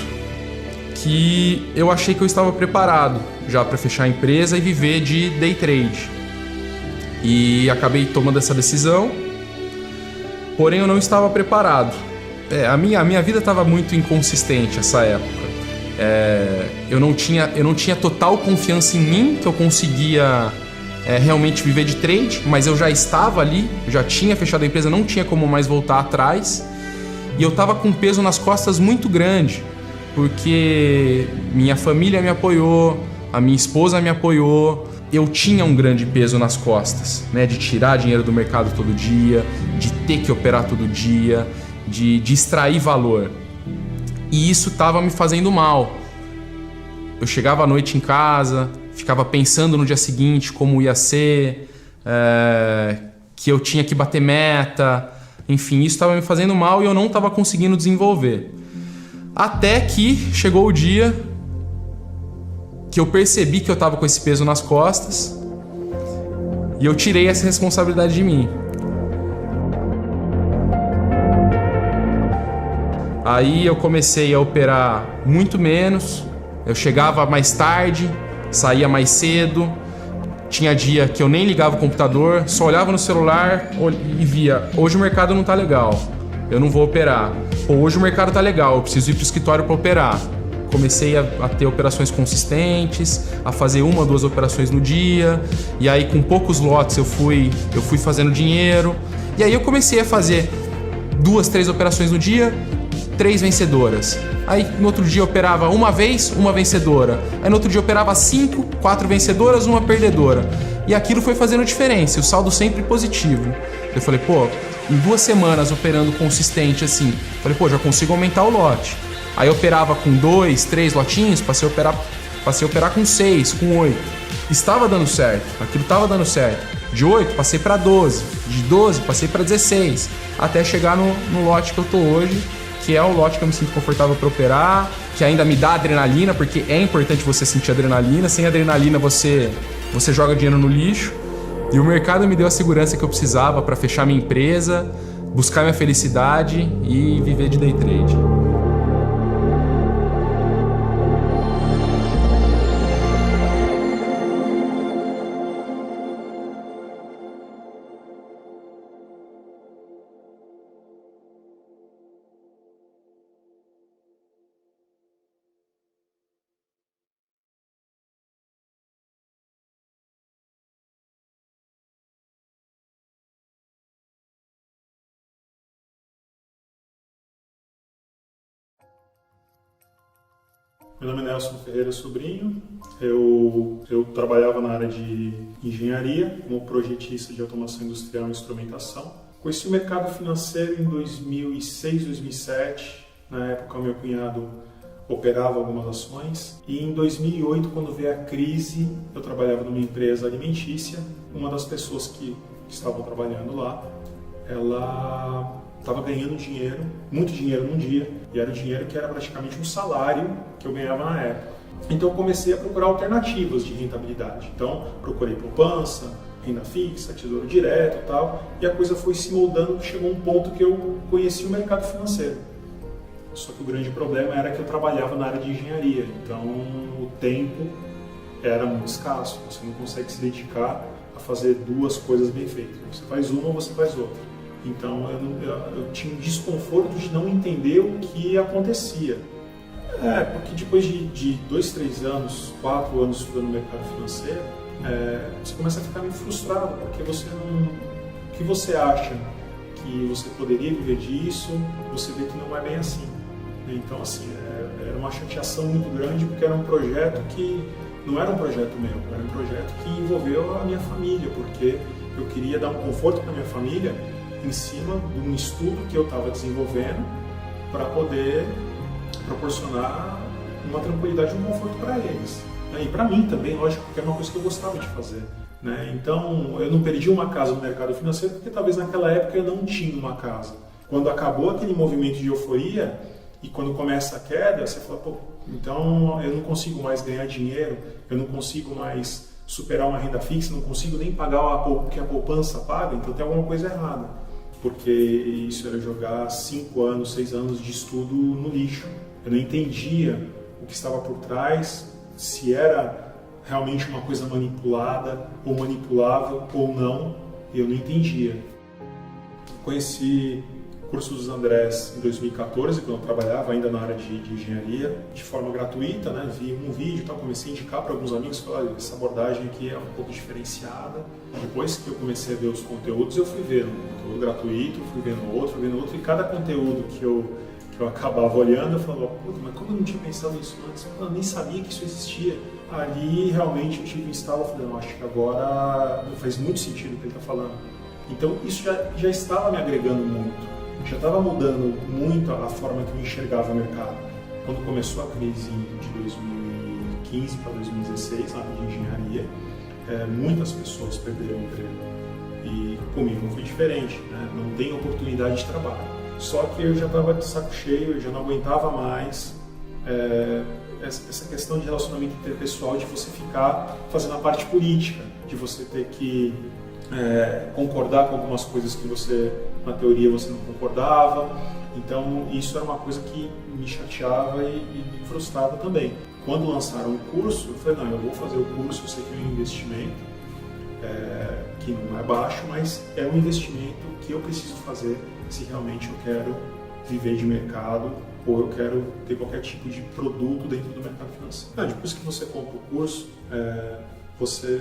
que eu achei que eu estava preparado já para fechar a empresa e viver de day trade. E acabei tomando essa decisão, porém eu não estava preparado. A minha vida estava muito inconsistente nessa época. Eu não tinha total confiança em mim que eu conseguia realmente viver de trade, mas eu já estava ali, já tinha fechado a empresa, não tinha como mais voltar atrás. E eu estava com um peso nas costas muito grande, porque minha família me apoiou, a minha esposa me apoiou. Eu tinha um grande peso nas costas, né? De tirar dinheiro do mercado todo dia, de ter que operar todo dia, de extrair valor. E isso estava me fazendo mal. Eu chegava à noite em casa, ficava pensando no dia seguinte como ia ser, que eu tinha que bater meta. Enfim, isso estava me fazendo mal e eu não estava conseguindo desenvolver. Até que chegou o dia que eu percebi que eu estava com esse peso nas costas e eu tirei essa responsabilidade de mim. Aí eu comecei a operar muito menos, eu chegava mais tarde, saía mais cedo, tinha dia que eu nem ligava o computador, só olhava no celular e via, hoje o mercado não tá legal, eu não vou operar. Pô, hoje o mercado tá legal, eu preciso ir pro escritório para operar. Comecei a ter operações consistentes, a fazer 1 ou 2 operações no dia, e aí com poucos lotes eu fui fazendo dinheiro. E aí eu comecei a fazer 2, 3 operações no dia, 3 vencedoras. Aí no outro dia eu operava uma vez, 1 vencedora. Aí no outro dia eu operava 5, 4 vencedoras, 1 perdedora. E aquilo foi fazendo diferença, e o saldo sempre positivo. Eu falei, pô, em 2 semanas operando consistente assim, falei, pô, já consigo aumentar o lote. Aí eu operava com 2, 3 lotinhos, passei a operar com 6, com 8. Estava dando certo, aquilo estava dando certo. De 8 passei para 12, de 12 passei para 16, até chegar no lote que eu tô hoje, que é o lote que eu me sinto confortável para operar, que ainda me dá adrenalina, porque é importante você sentir adrenalina. Sem adrenalina você joga dinheiro no lixo. E o mercado me deu a segurança que eu precisava para fechar minha empresa, buscar minha felicidade e viver de day trade. Meu nome é Nelson Ferreira Sobrinho, eu trabalhava na área de engenharia como projetista de automação industrial e instrumentação. Conheci o mercado financeiro em 2006, 2007, na época meu cunhado operava algumas ações, e em 2008, quando veio a crise, eu trabalhava numa empresa alimentícia. Uma das pessoas que estavam trabalhando lá, ela estava ganhando dinheiro, muito dinheiro num dia, e era o dinheiro que era praticamente um salário que eu ganhava na época. Então eu comecei a procurar alternativas de rentabilidade. Então procurei poupança, renda fixa, tesouro direto e tal, e a coisa foi se moldando, chegou um ponto que eu conheci o mercado financeiro. Só que o grande problema era que eu trabalhava na área de engenharia, então o tempo era muito escasso, você não consegue se dedicar a fazer duas coisas bem feitas. Você faz uma ou você faz outra. Então eu tinha um desconforto de não entender o que acontecia. Porque depois de 2, 3 anos, 4 anos estudando no mercado financeiro, você começa a ficar meio frustrado, porque você não... O que você acha que você poderia viver disso, você vê que não é bem assim. Então, assim, era uma chateação muito grande, porque era um projeto que não era um projeto meu, era um projeto que envolveu a minha família, porque eu queria dar um conforto para a minha família em cima de um estudo que eu estava desenvolvendo para poder proporcionar uma tranquilidade e um conforto para eles. E para mim também, lógico, porque é uma coisa que eu gostava de fazer. Então, eu não perdi uma casa no mercado financeiro porque talvez naquela época eu não tinha uma casa. Quando acabou aquele movimento de euforia e quando começa a queda, você fala, pô, então eu não consigo mais ganhar dinheiro, eu não consigo mais superar uma renda fixa, não consigo nem pagar o que a poupança paga, então tem alguma coisa errada. Porque isso era jogar 5 anos, 6 anos de estudo no lixo. Eu não entendia o que estava por trás, se era realmente uma coisa manipulada ou manipulável ou não, eu não entendia. Conheci o curso dos Andrés em 2014, quando eu trabalhava ainda na área de engenharia, de forma gratuita, vi um vídeo, comecei a indicar para alguns amigos, falei, essa abordagem aqui é um pouco diferenciada. Depois que eu comecei a ver os conteúdos, eu fui vendo conteúdo gratuito, fui vendo outro, e cada conteúdo que eu acabava olhando, eu falava, puta, mas como eu não tinha pensado nisso antes? Eu nem sabia que isso existia. Ali realmente eu tive um instalo, eu falei, não, acho que agora faz muito sentido o que ele está falando. Então isso já estava me agregando muito, já estava mudando muito a forma que eu enxergava o mercado. Quando começou a crise de 2015 para 2016, na área de engenharia, muitas pessoas perderam o emprego. E comigo não foi diferente, não tem oportunidade de trabalho. Só que eu já estava de saco cheio, eu já não aguentava mais essa questão de relacionamento interpessoal, de você ficar fazendo a parte política, de você ter que concordar com algumas coisas que você, na teoria, você não concordava. Então isso era uma coisa que me chateava e me frustrava também. Quando lançaram o curso, eu falei, não, eu vou fazer o curso, eu sei que é um investimento, que não é baixo, mas é um investimento que eu preciso fazer se realmente eu quero viver de mercado ou eu quero ter qualquer tipo de produto dentro do mercado financeiro. Depois que você compra o curso, você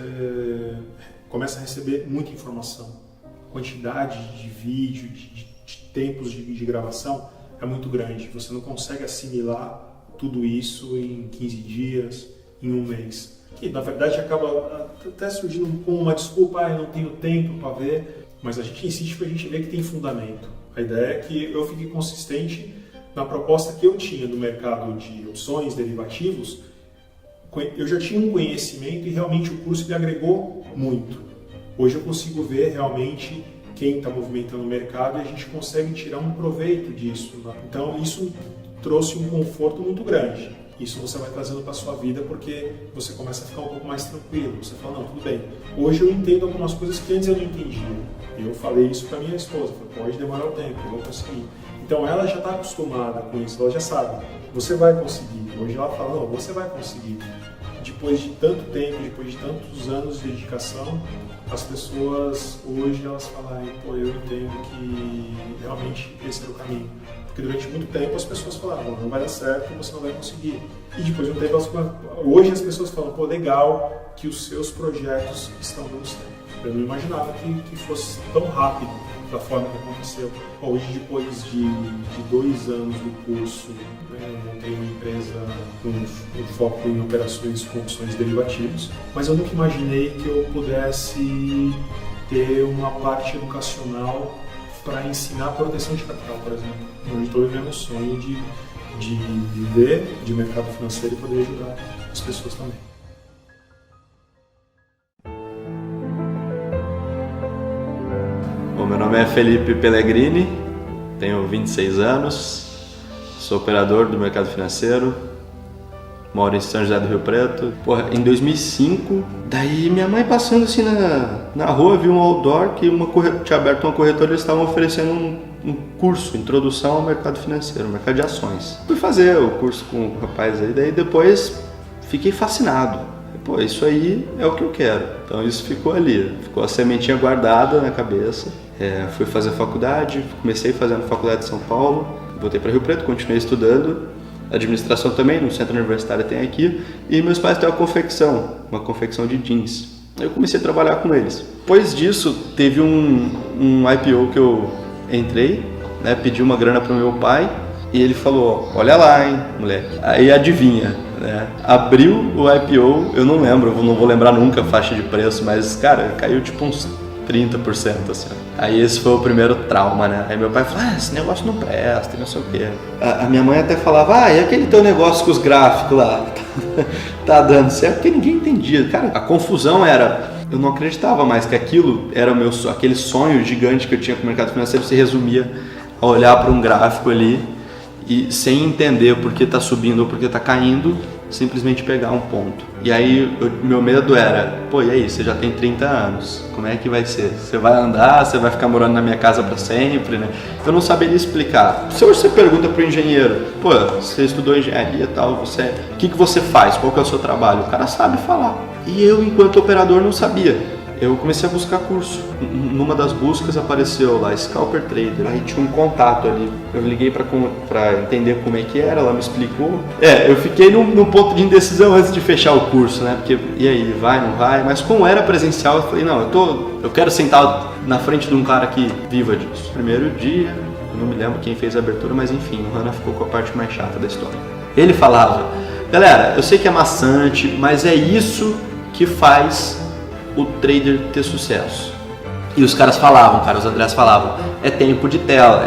começa a receber muita informação. A quantidade de vídeo, de tempos de gravação é muito grande. Você não consegue assimilar tudo isso em 15 dias, em um mês. Que na verdade acaba até surgindo como uma desculpa, eu não tenho tempo para ver, mas a gente insiste para a gente ver que tem fundamento. A ideia é que eu fique consistente na proposta que eu tinha no mercado de opções, derivativos. Eu já tinha um conhecimento e realmente o curso me agregou muito. Hoje eu consigo ver realmente quem está movimentando o mercado e a gente consegue tirar um proveito disso. Então isso trouxe um conforto muito grande. Isso você vai trazendo para a sua vida porque você começa a ficar um pouco mais tranquilo. Você fala, não, tudo bem. Hoje eu entendo algumas coisas que antes eu não entendia. Eu falei isso para minha esposa, pode demorar o tempo, eu vou conseguir. Então ela já está acostumada com isso, ela já sabe, você vai conseguir. Hoje ela fala, não, você vai conseguir. Depois de tanto tempo, depois de tantos anos de dedicação, as pessoas hoje elas falam, pô, eu entendo que realmente esse é o caminho. Porque durante muito tempo as pessoas falavam, não vai dar certo, você não vai conseguir. E depois de um tempo, hoje as pessoas falam, pô, legal que os seus projetos estão dando certo. Eu não imaginava que fosse tão rápido da forma que aconteceu. Hoje, depois de 2 anos do curso, eu montei uma empresa com um foco em operações com opções derivativos, mas eu nunca imaginei que eu pudesse ter uma parte educacional para ensinar proteção de capital, por exemplo. Hoje estou vivendo um sonho de viver de mercado financeiro e poder ajudar as pessoas também. Bom, meu nome é Felipe Pellegrini, tenho 26 anos, sou operador do mercado financeiro, moro em São José do Rio Preto. Porra, em 2005, daí minha mãe passando assim na rua, viu um outdoor que tinha aberto uma corretora e eles estavam oferecendo um curso, introdução ao mercado financeiro, mercado de ações. Fui fazer o curso com o rapaz aí, daí depois fiquei fascinado. Pô, isso aí é o que eu quero. Então isso ficou ali, ficou a sementinha guardada na cabeça. Fui fazer faculdade, comecei fazendo faculdade de São Paulo, voltei para Rio Preto, continuei estudando. Administração também, no centro universitário tem aqui. E meus pais têm uma confecção de jeans. Eu comecei a trabalhar com eles. Depois disso, teve um IPO que eu entrei, né, pedi uma grana para o meu pai. E ele falou, olha lá, hein, moleque. Aí adivinha, né? Abriu o IPO, eu não lembro, eu não vou lembrar nunca a faixa de preço, mas, cara, caiu tipo uns 30%, assim. Aí esse foi o primeiro trauma, né? Aí meu pai falou, esse negócio não presta, não sei o quê. A minha mãe até falava, e aquele teu negócio com os gráficos lá? Tá dando certo, porque ninguém entendia. Cara, a confusão era, eu não acreditava mais que aquilo era aquele sonho gigante que eu tinha com o mercado financeiro se resumia a olhar para um gráfico ali e sem entender por que está subindo ou por que está caindo, simplesmente pegar um ponto. E aí meu medo era, e aí, você já tem 30 anos, como é que vai ser? Você vai andar, você vai ficar morando na minha casa para sempre, né? Eu não saberia explicar. Se hoje você pergunta para o engenheiro, você estudou engenharia e tal, o que você faz? Qual que é o seu trabalho? O cara sabe falar. E eu, enquanto operador, não sabia. Eu comecei a buscar curso. Numa das buscas apareceu lá, Scalper Trader. Aí tinha um contato ali. Eu liguei para entender como é que era, ela me explicou. Eu fiquei num ponto de indecisão antes de fechar o curso, né? Porque, e aí, vai, não vai? Mas como era presencial, eu falei, não, eu quero sentar na frente de um cara que viva disso. Primeiro dia, eu não me lembro quem fez a abertura, mas enfim, o Hanna ficou com a parte mais chata da história. Ele falava, galera, eu sei que é maçante, mas é isso que faz o trader ter sucesso. E os caras falavam, os Andrés falavam, é tempo de tela.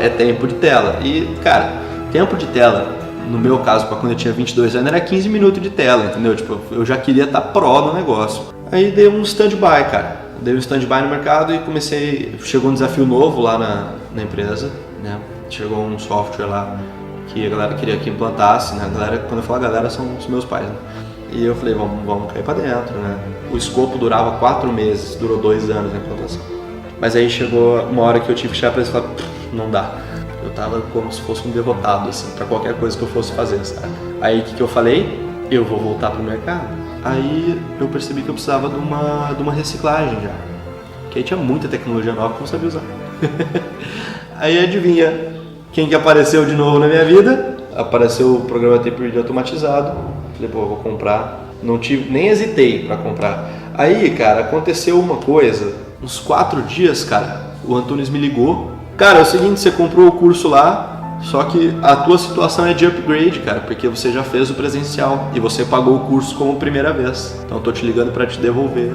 E, cara, tempo de tela, no meu caso, para quando eu tinha 22 anos, era 15 minutos de tela, entendeu? Tipo, eu já queria estar pró no negócio. Aí dei um stand-by, cara. Dei um stand-by no mercado e chegou um desafio novo lá na empresa, né? Chegou um software lá que a galera queria que implantasse, né? Quando eu falo galera, são os meus pais, né? E eu falei, vamos cair pra dentro, né? O escopo durava 4 meses, durou 2 anos na implantação. Mas aí chegou uma hora que eu tive que chegar pra eles e falar, não dá. Eu tava como se fosse um derrotado, assim, pra qualquer coisa que eu fosse fazer, sabe? Aí o que eu falei? Eu vou voltar pro mercado. Aí eu percebi que eu precisava de uma reciclagem já. Porque aí tinha muita tecnologia nova que eu não sabia usar. Aí adivinha quem que apareceu de novo na minha vida? Apareceu o programa Tape Read automatizado. Falei, eu vou comprar. Nem hesitei para comprar. Aí, cara, aconteceu uma coisa. Uns 4 dias, cara, o Antunes me ligou. Cara, é o seguinte, você comprou o curso lá, só que a tua situação é de upgrade, cara, porque você já fez o presencial e você pagou o curso como primeira vez. Então eu tô te ligando para te devolver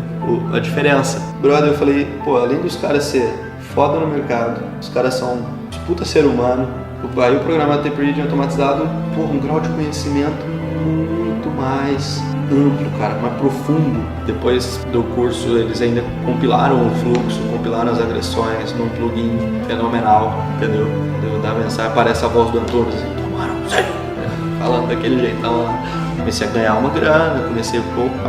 a diferença. Brother, eu falei, além dos caras ser foda no mercado, os caras são puta ser humano. Aí o programa Tape Read automatizado, um grau de conhecimento muito mais amplo, cara, mais profundo. Depois do curso, eles ainda compilaram o fluxo, compilaram as agressões num plugin fenomenal, entendeu? Eu dar mensagem, aparece a voz do Antônio assim, tomaram, falando daquele jeitão lá. Comecei a ganhar uma grana,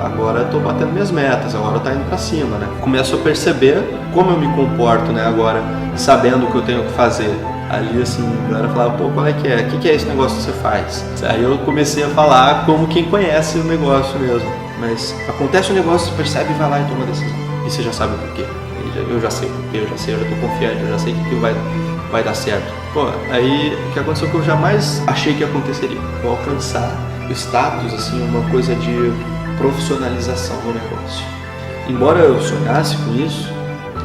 agora eu tô batendo minhas metas, agora tá indo pra cima, né? Começo a perceber como eu me comporto, né, agora, sabendo o que eu tenho que fazer. Ali, assim, a galera falava, qual é que é? O que é esse negócio que você faz? Aí eu comecei a falar como quem conhece o negócio mesmo. Mas acontece um negócio, você percebe e vai lá e toma a decisão. E você já sabe o porquê. Eu já sei o porquê, eu já tô confiante, eu já sei que vai dar certo. Aí o que aconteceu que eu jamais achei que aconteceria. Eu alcançar o status, assim, uma coisa de profissionalização do negócio. Embora eu sonhasse com isso,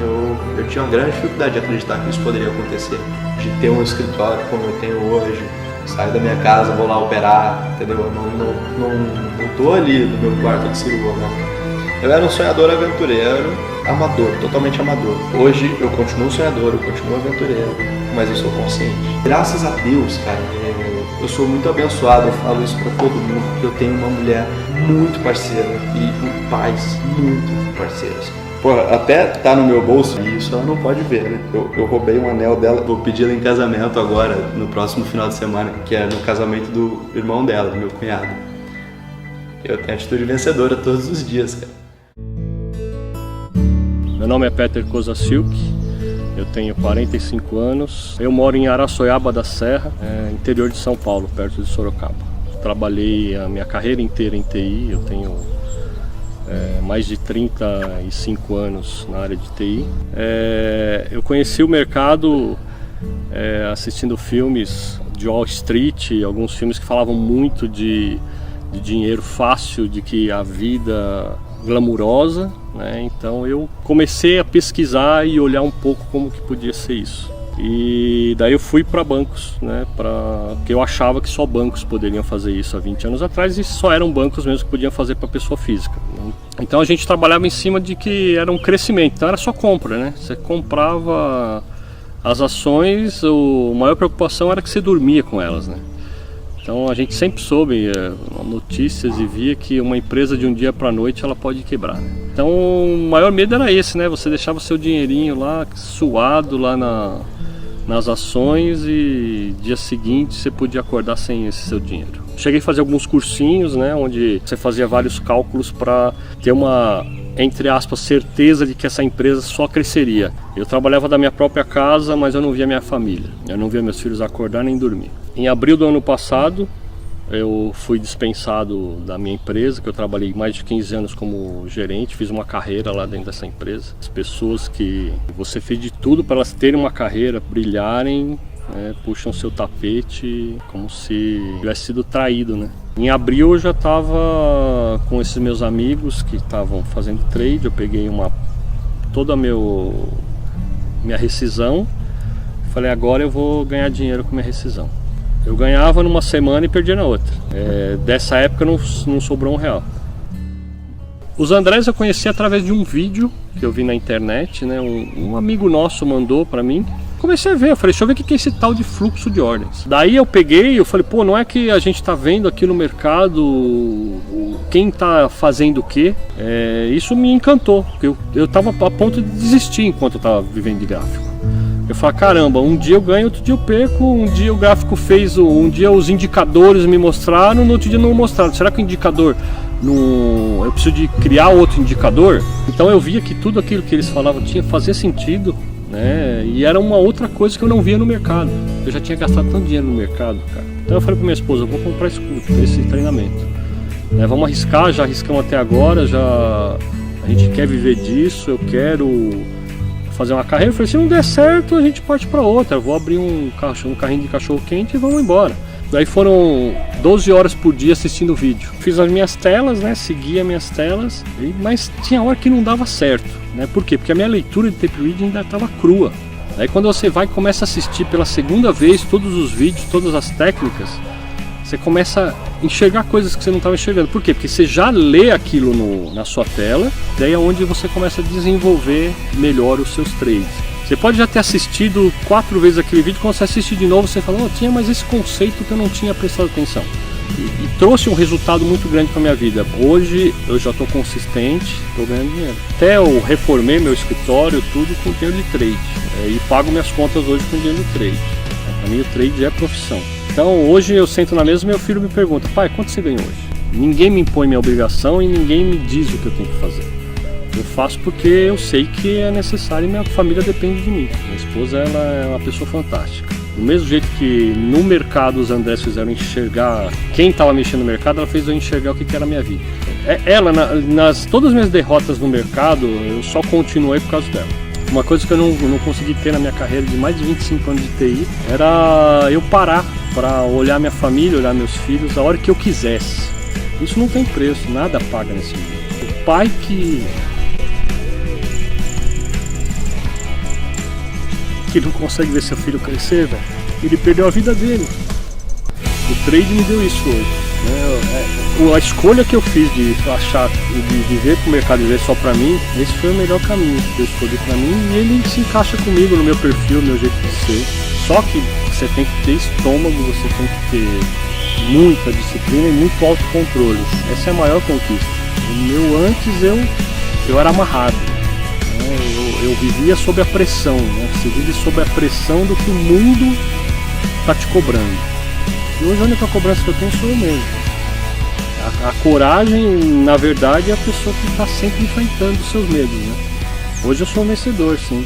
eu tinha uma grande dificuldade de acreditar que isso poderia acontecer. De ter um escritório como eu tenho hoje, saio da minha casa, vou lá operar, entendeu? Eu não tô ali no meu quarto de cirurgião, não. Eu era um sonhador aventureiro, amador, totalmente amador. Hoje eu continuo sonhador, eu continuo aventureiro, mas eu sou consciente. Graças a Deus, cara, eu sou muito abençoado, eu falo isso pra todo mundo, porque eu tenho uma mulher muito parceira e pais muito parceiros. Porra, até tá no meu bolso e isso ela não pode ver, né? Eu roubei um anel dela, vou pedir ela em casamento agora, no próximo final de semana, que é no casamento do irmão dela, do meu cunhado. Eu tenho atitude vencedora todos os dias, cara. Meu nome é Peter Kozasilk, eu tenho 45 anos, eu moro em Araçoiaba da Serra, interior de São Paulo, perto de Sorocaba. Trabalhei a minha carreira inteira em TI, eu tenho mais de 35 anos na área de TI. Eu conheci o mercado assistindo filmes de Wall Street, alguns filmes que falavam muito de dinheiro fácil, de que a vida glamurosa, né? Então eu comecei a pesquisar e olhar um pouco como que podia ser isso. E daí eu fui para bancos, né? Porque eu achava que só bancos poderiam fazer isso há 20 anos atrás e só eram bancos mesmo que podiam fazer para pessoa física, né? Então a gente trabalhava em cima de que era um crescimento, então era só compra, né? Você comprava as ações, a maior preocupação era que você dormia com elas, né? Então a gente sempre soube notícias e via que uma empresa de um dia para a noite ela pode quebrar, né? Então o maior medo era esse, né? Você deixava seu dinheirinho lá suado lá nas ações e dia seguinte você podia acordar sem esse seu dinheiro. Cheguei a fazer alguns cursinhos, né? Onde você fazia vários cálculos para ter uma, entre aspas, certeza de que essa empresa só cresceria. Eu trabalhava da minha própria casa, mas eu não via minha família. Eu não via meus filhos acordar nem dormir. Em abril do ano passado, eu fui dispensado da minha empresa, que eu trabalhei mais de 15 anos como gerente, fiz uma carreira lá dentro dessa empresa. As pessoas que você fez de tudo para elas terem uma carreira, brilharem, né, puxam seu tapete como se tivesse sido traído, né? Em abril eu já estava com esses meus amigos que estavam fazendo trade, eu peguei toda a minha rescisão, falei, agora eu vou ganhar dinheiro com minha rescisão. Eu ganhava numa semana e perdia na outra. Dessa época não sobrou R$1. Os Andrés eu conheci através de um vídeo que eu vi na internet, né? Um amigo nosso mandou para mim. Comecei a ver, eu falei, deixa eu ver o que é esse tal de fluxo de ordens. Daí eu peguei, eu falei, pô, não é que a gente tá vendo aqui no mercado quem tá fazendo o quê? Isso me encantou, porque eu tava a ponto de desistir enquanto eu tava vivendo de gráfico. Eu falei, caramba, um dia eu ganho, outro dia eu perco, um dia o gráfico fez, um dia os indicadores me mostraram, no outro dia não mostraram. Será que o indicador, eu preciso de criar outro indicador? Então eu via que tudo aquilo que eles falavam fazia sentido, né? E era uma outra coisa que eu não via no mercado. Eu já tinha gastado tanto dinheiro no mercado, cara. Então eu falei pra minha esposa, eu vou comprar esse treinamento. Vamos arriscar, já arriscamos até agora, a gente quer viver disso, eu quero fazer uma carreira. Eu falei, se não der certo, a gente parte para outra. Eu vou abrir um carrinho de cachorro quente e vamos embora. Daí foram 12 horas por dia assistindo vídeo. Fiz as minhas telas, né? Segui as minhas telas, mas tinha hora que não dava certo, né? Por quê? Porque a minha leitura de tape reading ainda estava crua. Aí quando você vai e começa a assistir pela segunda vez todos os vídeos, todas as técnicas, você começa a enxergar coisas que você não estava enxergando. Por quê? Porque você já lê aquilo na sua tela, daí é onde você começa a desenvolver melhor os seus trades. Você pode já ter assistido 4 vezes aquele vídeo, quando você assiste de novo, você fala, tinha mais esse conceito que eu não tinha prestado atenção. E trouxe um resultado muito grande para minha vida. Hoje eu já estou consistente, estou ganhando dinheiro. Até eu reformei meu escritório, tudo com dinheiro de trade. E pago minhas contas hoje com dinheiro de trade. Para mim o trade é profissão. Então hoje eu sento na mesa e meu filho me pergunta, pai, quanto você ganhou hoje? Ninguém me impõe minha obrigação e ninguém me diz o que eu tenho que fazer. Eu faço porque eu sei que é necessário e minha família depende de mim. Minha esposa ela é uma pessoa fantástica. Do mesmo jeito que no mercado os Andrés fizeram enxergar quem estava mexendo no mercado, ela fez eu enxergar o que era a minha vida. Ela, todas as minhas derrotas no mercado, eu só continuei por causa dela. Uma coisa que eu não consegui ter na minha carreira de mais de 25 anos de TI era eu parar para olhar minha família, olhar meus filhos a hora que eu quisesse. Isso não tem preço, nada paga nesse mundo. O pai que que não consegue ver seu filho crescer, velho, ele perdeu a vida dele. O trade me deu isso hoje, né? A escolha que eu fiz de achar, de viver pro mercado e viver só pra mim, esse foi o melhor caminho que eu escolhi pra mim, e ele se encaixa comigo, no meu perfil, no meu jeito de ser. Só que você tem que ter estômago, você tem que ter muita disciplina e muito autocontrole. Essa é a maior conquista. O meu antes eu era amarrado, né? Eu vivia sob a pressão, né? Você vive sob a pressão do que o mundo está te cobrando. E hoje a única cobrança que eu tenho sou eu mesmo. A coragem, na verdade, é a pessoa que está sempre enfrentando os seus medos, né? Hoje eu sou um vencedor, sim.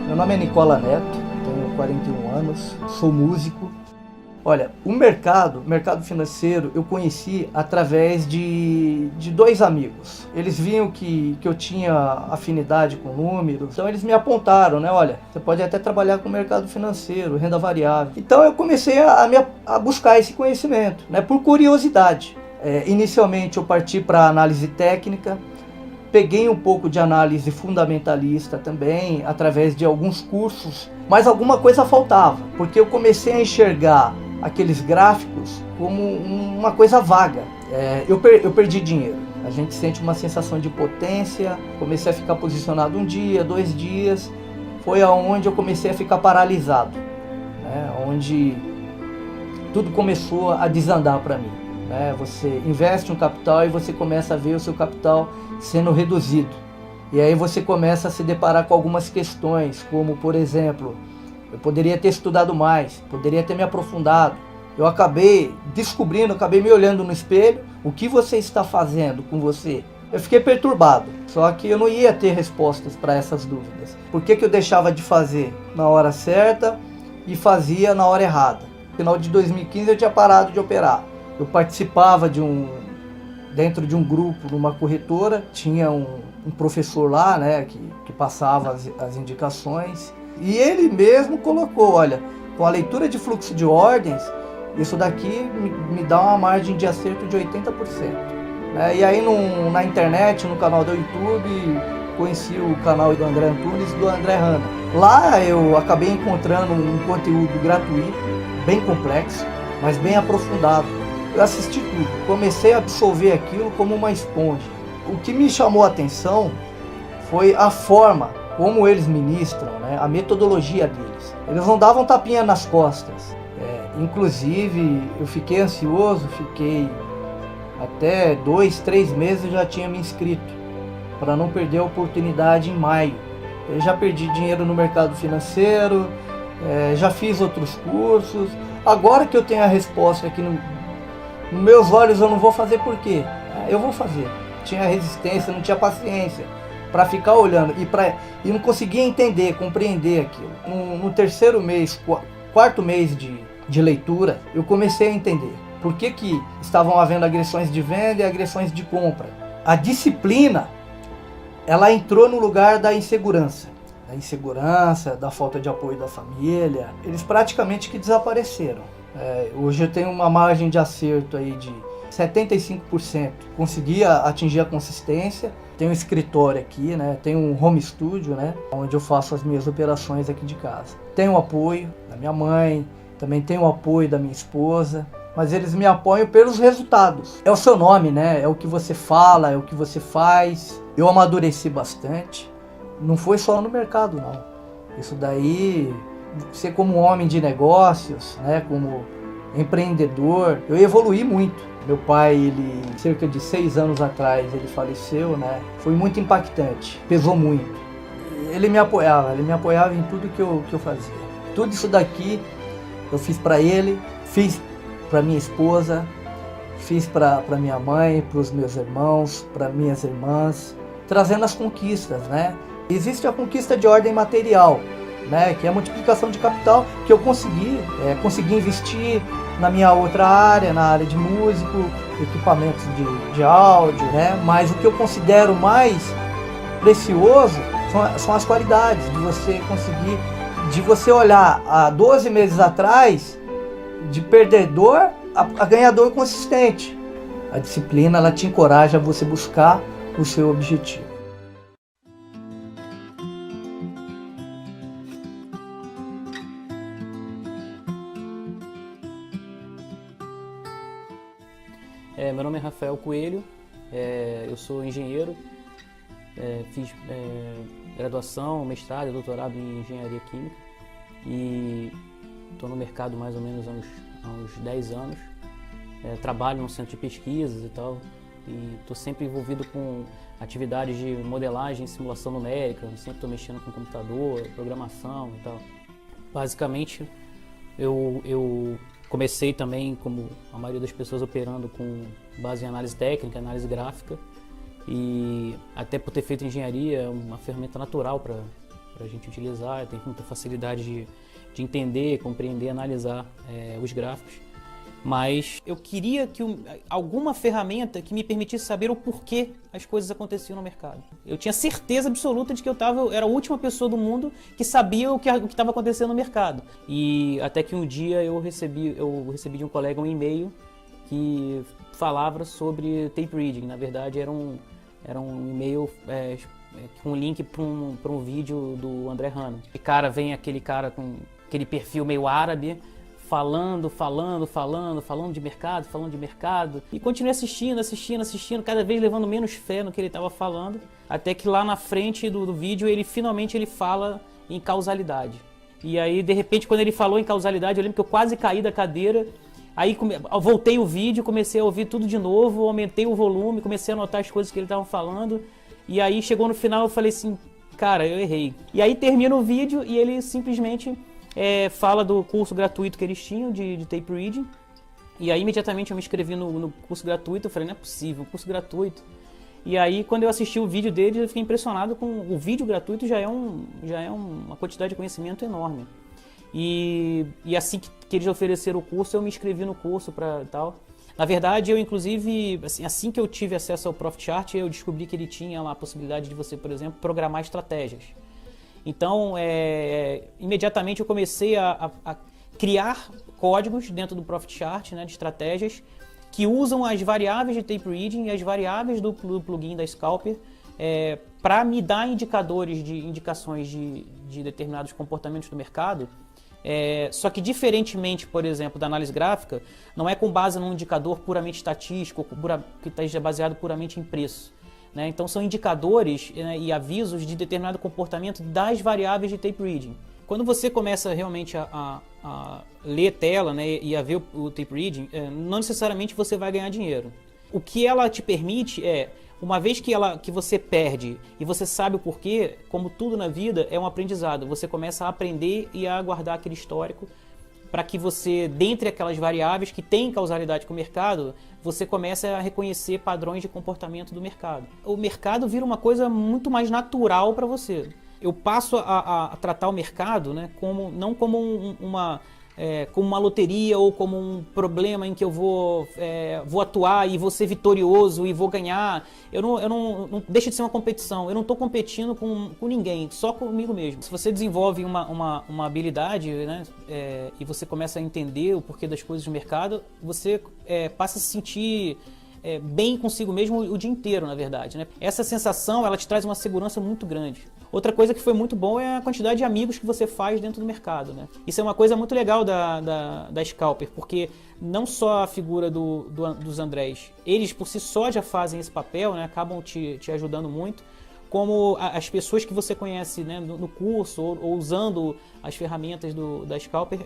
Meu nome é Nicola Neto, tenho 41 anos, sou músico. Olha, o mercado financeiro eu conheci através de dois amigos. Eles viam que eu tinha afinidade com números, então eles me apontaram, né? Olha, você pode até trabalhar com o mercado financeiro, renda variável. Então eu comecei a buscar esse conhecimento, né? Por curiosidade. Inicialmente eu parti para análise técnica, peguei um pouco de análise fundamentalista também, através de alguns cursos, mas alguma coisa faltava, porque eu comecei a enxergar aqueles gráficos como uma coisa vaga. Eu perdi dinheiro. A gente sente uma sensação de potência. Comecei a ficar posicionado um dia, 2 dias. Foi aonde eu comecei a ficar paralisado, né? Onde tudo começou a desandar para mim, né? Você investe um capital e você começa a ver o seu capital sendo reduzido. E aí você começa a se deparar com algumas questões, como por exemplo, eu poderia ter estudado mais, poderia ter me aprofundado. Eu acabei descobrindo, acabei me olhando no espelho, o que você está fazendo com você? Eu fiquei perturbado, só que eu não ia ter respostas para essas dúvidas. Por que eu deixava de fazer na hora certa e fazia na hora errada? No final de 2015 eu tinha parado de operar. Eu participava dentro de um grupo, numa corretora, tinha um professor lá, né, que passava as indicações. E ele mesmo colocou, olha, com a leitura de fluxo de ordens, isso daqui me dá uma margem de acerto de 80%. Né? E aí na internet, no canal do YouTube, conheci o canal do André Antunes e do André Hanna. Lá eu acabei encontrando um conteúdo gratuito, bem complexo, mas bem aprofundado. Eu assisti tudo, comecei a absorver aquilo como uma esponja. O que me chamou a atenção foi a forma como eles ministram, né? A metodologia deles. Eles não davam tapinha nas costas. Inclusive, eu fiquei ansioso, fiquei até 2, 3 meses eu já tinha me inscrito, para não perder a oportunidade em maio. Eu já perdi dinheiro no mercado financeiro, já fiz outros cursos. Agora que eu tenho a resposta aqui nos meus olhos, eu não vou fazer por quê? Eu vou fazer. Tinha resistência, não tinha paciência para ficar olhando e não conseguia entender, compreender aquilo. No terceiro mês, quarto mês de leitura, eu comecei a entender por que estavam havendo agressões de venda e agressões de compra. A disciplina, ela entrou no lugar da insegurança, da falta de apoio da família. Eles praticamente que desapareceram. Hoje eu tenho uma margem de acerto aí de 75%. Consegui atingir a consistência. Tenho um escritório aqui, né? Tenho um home studio, né? Onde eu faço as minhas operações aqui de casa. Tenho o apoio da minha mãe, também tenho o apoio da minha esposa, mas eles me apoiam pelos resultados. É o seu nome, né? É o que você fala, é o que você faz. Eu amadureci bastante. Não foi só no mercado, não. Isso daí, você como homem de negócios, né? Como empreendedor, eu evoluí muito. Meu pai, ele cerca de 6 anos atrás, ele faleceu, né? Foi muito impactante, pesou muito. Ele me apoiava em tudo que eu fazia. Tudo isso daqui eu fiz para ele, fiz para minha esposa, fiz para minha mãe, para os meus irmãos, para minhas irmãs, trazendo as conquistas, né? Existe a conquista de ordem material, né? Que é a multiplicação de capital que eu consegui investir na minha outra área, na área de músico, equipamentos de áudio, né? Mas o que eu considero mais precioso são as qualidades de você conseguir, de você olhar há 12 meses atrás, de perdedor a ganhador consistente. A disciplina, ela te encoraja a você buscar o seu objetivo. Meu nome é Rafael Coelho, eu sou engenheiro, fiz graduação, mestrado e doutorado em engenharia química e estou no mercado mais ou menos há uns 10 anos. Trabalho no centro de pesquisas e tal, e estou sempre envolvido com atividades de modelagem e simulação numérica, sempre estou mexendo com computador, programação e tal. Basicamente, eu comecei também, como a maioria das pessoas, operando com base em análise técnica, análise gráfica, e até por ter feito engenharia, é uma ferramenta natural para a gente utilizar, tem muita facilidade de entender, compreender, analisar os gráficos. Mas eu queria que alguma ferramenta que me permitisse saber o porquê as coisas aconteciam no mercado. Eu tinha certeza absoluta de que eu era a última pessoa do mundo que sabia o que estava acontecendo no mercado. E até que um dia eu recebi de um colega um e-mail que falava sobre tape reading. Na verdade era um e-mail com um link para um vídeo do André Hanna. E aquele cara com aquele perfil meio árabe, falando de mercado, e continuei assistindo, cada vez levando menos fé no que ele estava falando, até que lá na frente do vídeo finalmente ele fala em causalidade. E aí, de repente, quando ele falou em causalidade, eu lembro que eu quase caí da cadeira, aí voltei o vídeo, comecei a ouvir tudo de novo, aumentei o volume, comecei a anotar as coisas que ele estava falando, e aí chegou no final eu falei assim, cara, eu errei. E aí termina o vídeo e ele simplesmente fala do curso gratuito que eles tinham de tape reading. E aí imediatamente eu me inscrevi no curso gratuito. Eu falei, não é possível, um curso gratuito. E aí quando eu assisti o vídeo deles, eu fiquei impressionado com o vídeo gratuito. Já é uma quantidade de conhecimento enorme. E assim que eles ofereceram o curso, eu me inscrevi no curso para tal. Na verdade, eu inclusive, assim que eu tive acesso ao ProfitChart, eu descobri que ele tinha lá a possibilidade de você, por exemplo, programar estratégias. Então, imediatamente eu comecei a criar códigos dentro do ProfitChart, né, de estratégias que usam as variáveis de tape reading e as variáveis do plugin da Scalper para me dar indicações de determinados comportamentos do mercado. Só que diferentemente, por exemplo, da análise gráfica, não é com base num indicador puramente estatístico, que esteja baseado puramente em preço. Né? Então são indicadores, né, e avisos de determinado comportamento das variáveis de tape reading. Quando você começa realmente a ler tela, né, e a ver o tape reading, não necessariamente você vai ganhar dinheiro. O que ela te permite uma vez que você perde e você sabe o porquê, como tudo na vida, é um aprendizado. Você começa a aprender e a guardar aquele histórico para que você, dentre aquelas variáveis que têm causalidade com o mercado, você comece a reconhecer padrões de comportamento do mercado. O mercado vira uma coisa muito mais natural para você. Eu passo a tratar o mercado, né, não como como uma loteria ou como um problema em que eu vou atuar e vou ser vitorioso e vou ganhar. Não deixa de ser uma competição. Eu não estou competindo com ninguém, só comigo mesmo. Se você desenvolve uma habilidade, né, e você começa a entender o porquê das coisas do mercado, você passa a se sentir bem consigo mesmo o dia inteiro, na verdade, né? Essa sensação, ela te traz uma segurança muito grande. Outra coisa que foi muito bom é a quantidade de amigos que você faz dentro do mercado, né? Isso é uma coisa muito legal da Scalper, porque não só a figura dos Andrés, eles por si só já fazem esse papel, né? Acabam te ajudando muito, como as pessoas que você conhece, né, no curso ou usando as ferramentas da Scalper,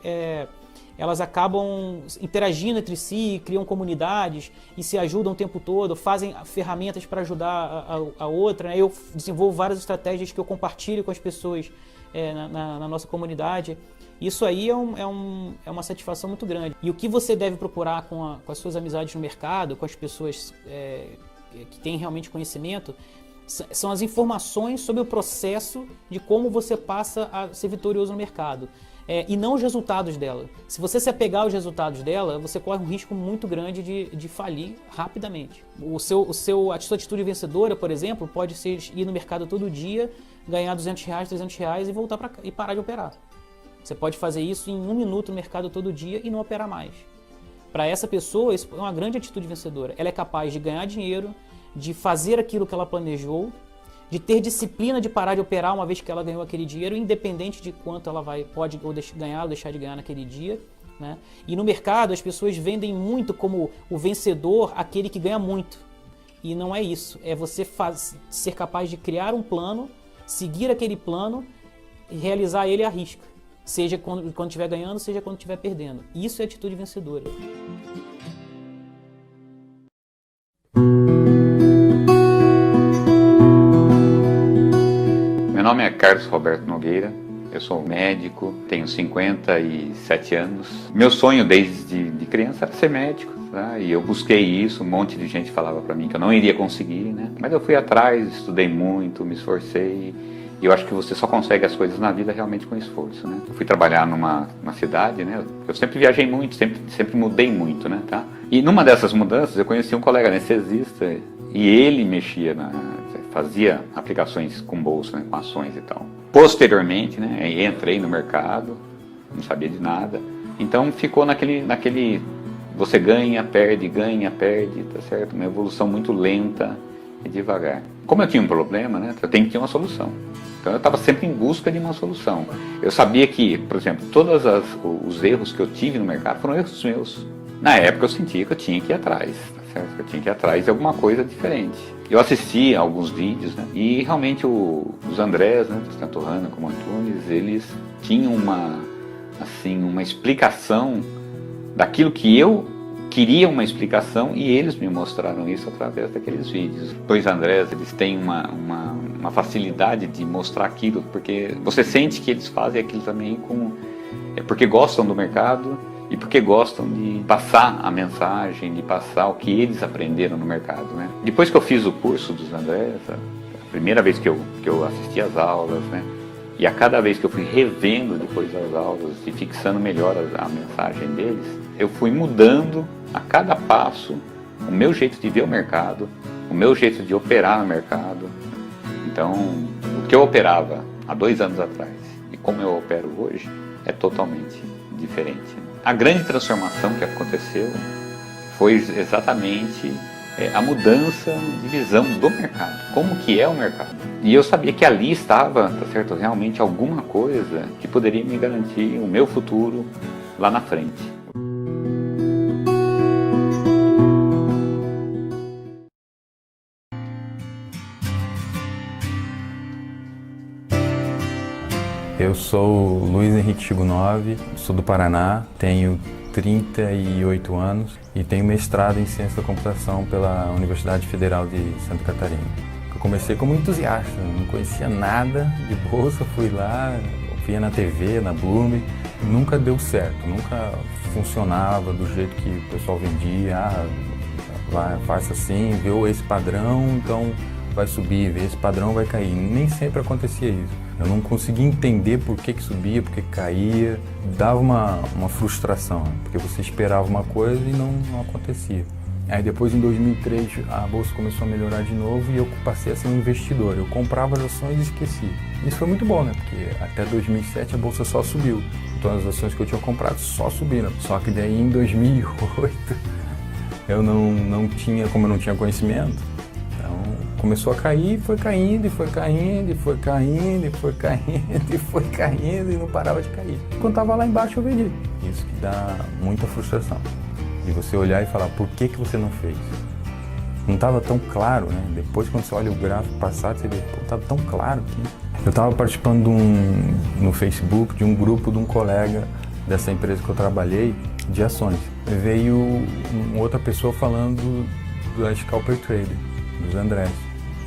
elas acabam interagindo entre si, criam comunidades e se ajudam o tempo todo, fazem ferramentas para ajudar a outra, né? Eu desenvolvo várias estratégias que eu compartilho com as pessoas na nossa comunidade. Isso aí é uma satisfação muito grande. E o que você deve procurar com as suas amizades no mercado, com as pessoas que têm realmente conhecimento, são as informações sobre o processo de como você passa a ser vitorioso no mercado. E não os resultados dela. Se você se apegar aos resultados dela, você corre um risco muito grande de falir rapidamente. A sua atitude vencedora, por exemplo, pode ser ir no mercado todo dia, ganhar R$200, R$300 e voltar e parar de operar. Você pode fazer isso em 1 minuto no mercado todo dia e não operar mais. Para essa pessoa, isso é uma grande atitude vencedora. Ela é capaz de ganhar dinheiro, de fazer aquilo que ela planejou, de ter disciplina de parar de operar uma vez que ela ganhou aquele dinheiro, independente de quanto ela pode ganhar ou deixar de ganhar naquele dia. Né? E no mercado, as pessoas vendem muito como o vencedor, aquele que ganha muito. E não é isso. É você ser capaz de criar um plano, seguir aquele plano e realizar ele à risca. Seja quando estiver ganhando, seja quando estiver perdendo. Isso é atitude vencedora. Meu nome é Carlos Roberto Nogueira, eu sou médico, tenho 57 anos. Meu sonho desde criança era ser médico, tá? E eu busquei isso, um monte de gente falava para mim que eu não iria conseguir, né? Mas eu fui atrás, estudei muito, me esforcei. E eu acho que você só consegue as coisas na vida realmente com esforço, né? Eu fui trabalhar numa cidade, né? Eu sempre viajei muito, sempre mudei muito, né? Tá? E numa dessas mudanças eu conheci um colega anestesista e ele fazia aplicações com bolsa, né? Com ações e tal. Posteriormente, né? Entrei no mercado, não sabia de nada. Então ficou naquele você ganha, perde, tá certo? Uma evolução muito lenta e devagar. Como eu tinha um problema, né? Eu tenho que ter uma solução. Então eu estava sempre em busca de uma solução. Eu sabia que, por exemplo, todos os erros que eu tive no mercado foram erros meus. Na época eu sentia que eu tinha que ir atrás, tá certo? Eu tinha que ir atrás de alguma coisa diferente. Eu assisti a alguns vídeos, né? E realmente os Andrés, né? Tanto Hanna como Antunes, eles tinham uma explicação daquilo que eu queria uma explicação e eles me mostraram isso através daqueles vídeos. Dois Andrés, eles têm uma facilidade de mostrar aquilo, porque você sente que eles fazem aquilo também porque gostam do mercado e porque gostam de passar a mensagem, de passar o que eles aprenderam no mercado, né? Depois que eu fiz o curso dos Andrés, a primeira vez que eu assisti às aulas, né? E a cada vez que eu fui revendo depois das aulas e fixando melhor a mensagem deles, eu fui mudando a cada passo o meu jeito de ver o mercado, o meu jeito de operar no mercado. Então, o que eu operava há 2 anos atrás e como eu opero hoje é totalmente diferente. A grande transformação que aconteceu foi exatamente a mudança de visão do mercado, como que é o mercado. E eu sabia que ali estava, tá certo, realmente alguma coisa que poderia me garantir o meu futuro lá na frente. Eu sou Luiz Henrique Chigunov, sou do Paraná, tenho 38 anos e tenho mestrado em Ciência da Computação pela Universidade Federal de Santa Catarina. Eu comecei como entusiasta, não conhecia nada de bolsa, fui lá, via na TV, na Bloom, nunca deu certo, nunca funcionava do jeito que o pessoal vendia, faz assim, viu esse padrão, então vai subir, vê esse padrão vai cair. Nem sempre acontecia isso. Eu não conseguia entender por que subia, por que caía. Dava uma frustração, porque você esperava uma coisa e não acontecia. Aí depois, em 2003, a bolsa começou a melhorar de novo e eu passei a ser um investidor. Eu comprava as ações e esquecia. Isso foi muito bom, né? Porque até 2007 a bolsa só subiu. Então as ações que eu tinha comprado só subiram. Só que daí em 2008 eu não tinha, como eu não tinha conhecimento, começou a cair, foi caindo, e foi caindo, e foi caindo, e foi caindo, e foi caindo, e não parava de cair. Quando estava lá embaixo eu vendi. Isso que dá muita frustração. De você olhar e falar, por que você não fez? Não estava tão claro, né? Depois quando você olha o gráfico passado, você vê, estava tão claro que... Eu estava participando no Facebook de um grupo de um colega dessa empresa que eu trabalhei, de ações. Veio outra pessoa falando da Scalper Trader, dos Andrés.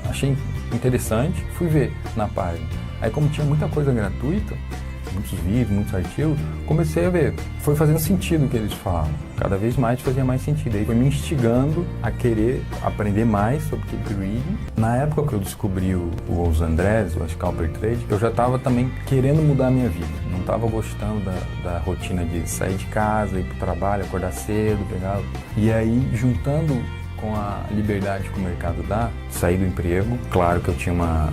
Achei interessante, fui ver na página. Aí como tinha muita coisa gratuita, muitos vídeos, muitos artigos, comecei a ver. Foi fazendo sentido o que eles falavam. Cada vez mais fazia mais sentido. Aí foi me instigando a querer aprender mais sobre tape reading. Na época que eu descobri os Andrés, o Scalper Trade, eu já estava também querendo mudar a minha vida. Não estava gostando da rotina de sair de casa, ir para o trabalho, acordar cedo, pegar... E aí, juntando com a liberdade que o mercado dá, sair do emprego, claro que eu tinha uma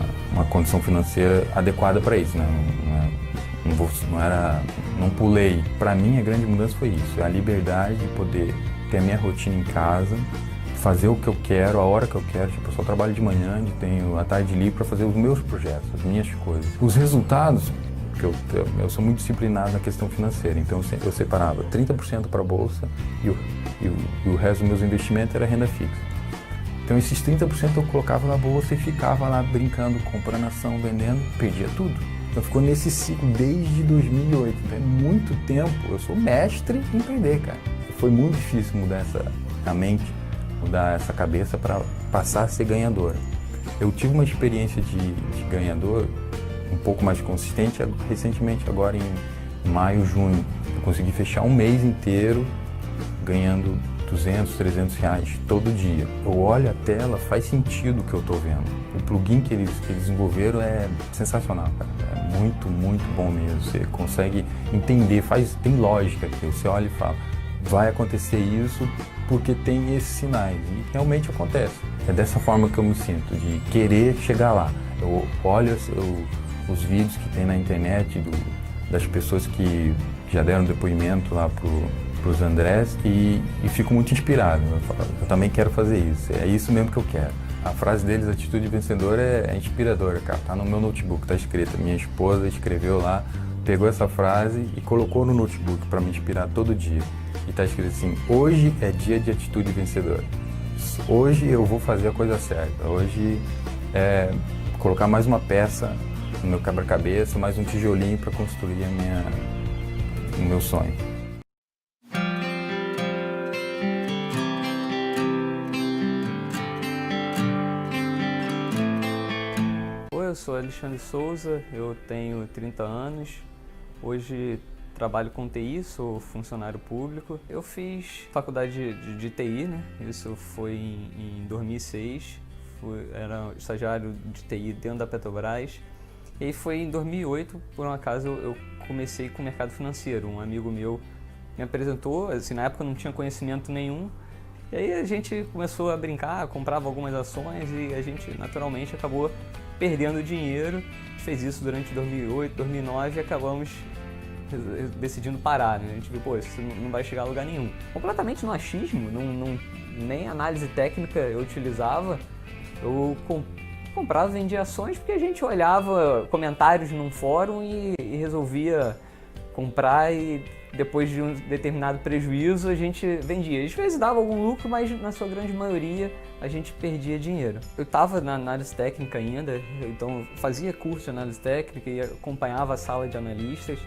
condição financeira adequada para isso, né? Não pulei. Para mim, a grande mudança foi isso, a liberdade de poder ter a minha rotina em casa, fazer o que eu quero, a hora que eu quero. Tipo, eu só trabalho de manhã, tenho a tarde livre para fazer os meus projetos, as minhas coisas. Os resultados, que eu sou muito disciplinado na questão financeira, então eu separava 30% para a bolsa e o resto dos meus investimentos era renda fixa. Então esses 30% eu colocava na bolsa e ficava lá brincando, comprando ação, vendendo, perdia tudo. Então ficou nesse ciclo desde 2008, então é muito tempo. Eu sou mestre em perder, cara. Foi muito difícil mudar a mente, mudar essa cabeça para passar a ser ganhador. Eu tive uma experiência de ganhador um pouco mais consistente recentemente, agora em maio, junho. Eu consegui fechar um mês inteiro ganhando 200, 300 reais todo dia. Eu olho a tela, faz sentido o que eu estou vendo. O plugin que eles desenvolveram é sensacional, cara. É muito, muito bom mesmo. Você consegue entender, tem lógica aqui. Você olha e fala, vai acontecer isso porque tem esses sinais. E realmente acontece. É dessa forma que eu me sinto, de querer chegar lá. Eu olho os vídeos que tem na internet das pessoas que já deram depoimento lá pros Andrés e fico muito inspirado. Eu também quero fazer isso. É isso mesmo que eu quero. A frase deles, atitude vencedora, é inspiradora, cara. Tá no meu notebook, tá escrita. Minha esposa escreveu lá, pegou essa frase e colocou no notebook para me inspirar todo dia. E tá escrito assim: hoje é dia de atitude vencedora. Hoje eu vou fazer a coisa certa. Hoje é colocar mais uma peça no meu quebra-cabeça, mais um tijolinho para construir o meu sonho. Oi, eu sou Alexandre Souza, eu tenho 30 anos, hoje trabalho com TI, sou funcionário público. Eu fiz faculdade de TI, né? Isso foi em 2006, era estagiário de TI dentro da Petrobras. E aí foi em 2008, por um acaso, eu comecei com o mercado financeiro. Um amigo meu me apresentou, assim, na época eu não tinha conhecimento nenhum. E aí a gente começou a brincar, comprava algumas ações e a gente naturalmente acabou perdendo dinheiro. A gente fez isso durante 2008, 2009 e acabamos decidindo parar, né? A gente viu, pô, isso não vai chegar a lugar nenhum. Completamente no achismo, nem análise técnica eu utilizava. Eu comprava e vendia ações porque a gente olhava comentários num fórum e resolvia comprar e depois de um determinado prejuízo a gente vendia. Às vezes dava algum lucro, mas na sua grande maioria a gente perdia dinheiro. Eu estava na análise técnica ainda, então fazia curso de análise técnica e acompanhava a sala de analistas.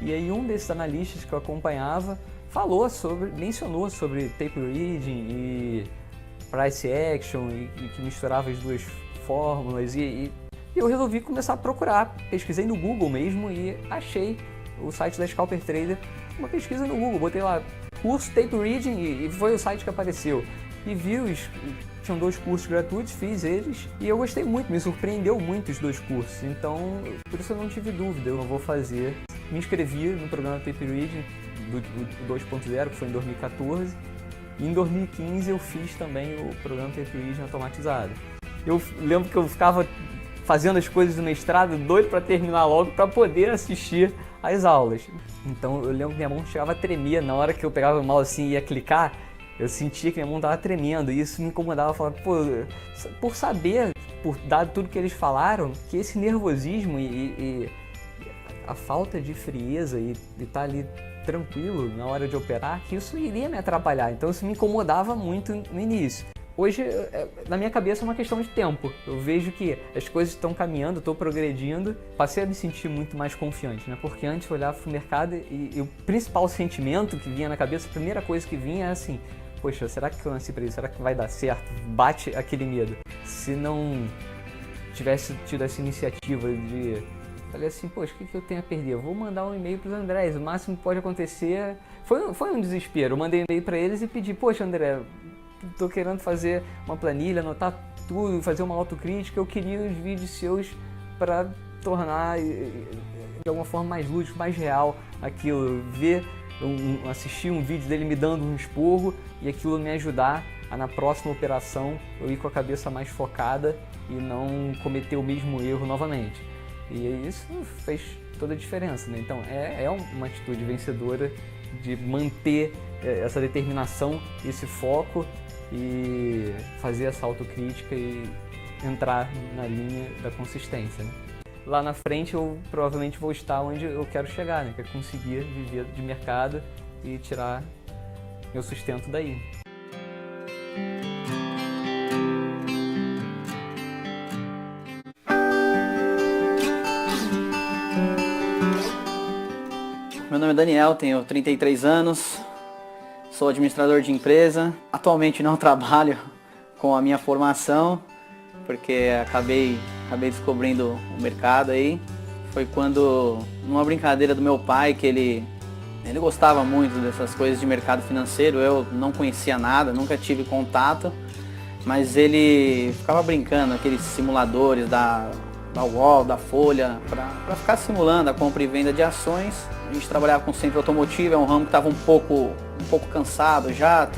E aí um desses analistas que eu acompanhava mencionou sobre tape reading e price action e que misturava as duas fórmulas e eu resolvi começar a procurar. Pesquisei no Google mesmo e achei o site da Scalper Trader, uma pesquisa no Google, botei lá curso tape reading e foi o site que apareceu. E tinham 2 cursos gratuitos, fiz eles e eu gostei muito, me surpreendeu muito os 2 cursos, então por isso eu não tive dúvida, eu vou fazer. Me inscrevi no programa Tape Reading do 2.0, que foi em 2014, e em 2015 eu fiz também o programa Tape Reading automatizado. Eu lembro que eu ficava fazendo as coisas do mestrado, doido para terminar logo, para poder assistir às aulas. Então eu lembro que minha mão chegava a tremer, na hora que eu pegava o mouse assim e ia clicar, eu sentia que minha mão estava tremendo, e isso me incomodava, eu falava, pô, por saber, por dado tudo que eles falaram, que esse nervosismo e a falta de frieza e estar ali tranquilo na hora de operar, que isso iria me atrapalhar, então isso me incomodava muito no início. Hoje, na minha cabeça, é uma questão de tempo. Eu vejo que as coisas estão caminhando, estou progredindo, passei a me sentir muito mais confiante, né? Porque antes eu olhava para o mercado e o principal sentimento que vinha na cabeça, a primeira coisa que vinha é assim, poxa, será que eu nasci para isso? Será que vai dar certo? Bate aquele medo. Se não tivesse tido essa iniciativa de... Falei assim, poxa, o que eu tenho a perder? Eu vou mandar um e-mail para os Andrés, o máximo que pode acontecer... Foi um desespero, eu mandei um e-mail para eles e pedi, poxa, André, tô querendo fazer uma planilha, anotar tudo, fazer uma autocrítica, eu queria os vídeos seus para tornar de alguma forma mais lúdico, mais real aquilo, assistir um vídeo dele me dando um esporro e aquilo me ajudar a na próxima operação eu ir com a cabeça mais focada e não cometer o mesmo erro novamente. E isso fez toda a diferença, né? Então é uma atitude vencedora de manter essa determinação, esse foco e fazer essa autocrítica e entrar na linha da consistência, né? Lá na frente eu provavelmente vou estar onde eu quero chegar, né? Que é conseguir viver de mercado e tirar meu sustento daí. Meu nome é Daniel, tenho 33 anos, sou administrador de empresa. Atualmente não trabalho com a minha formação, porque acabei descobrindo o mercado aí. Foi quando, numa brincadeira do meu pai, que ele gostava muito dessas coisas de mercado financeiro, eu não conhecia nada, nunca tive contato, mas ele ficava brincando, aqueles simuladores da UOL, da Folha, para ficar simulando a compra e venda de ações. A gente trabalhava com centro automotivo, é um ramo que estava um pouco cansado já,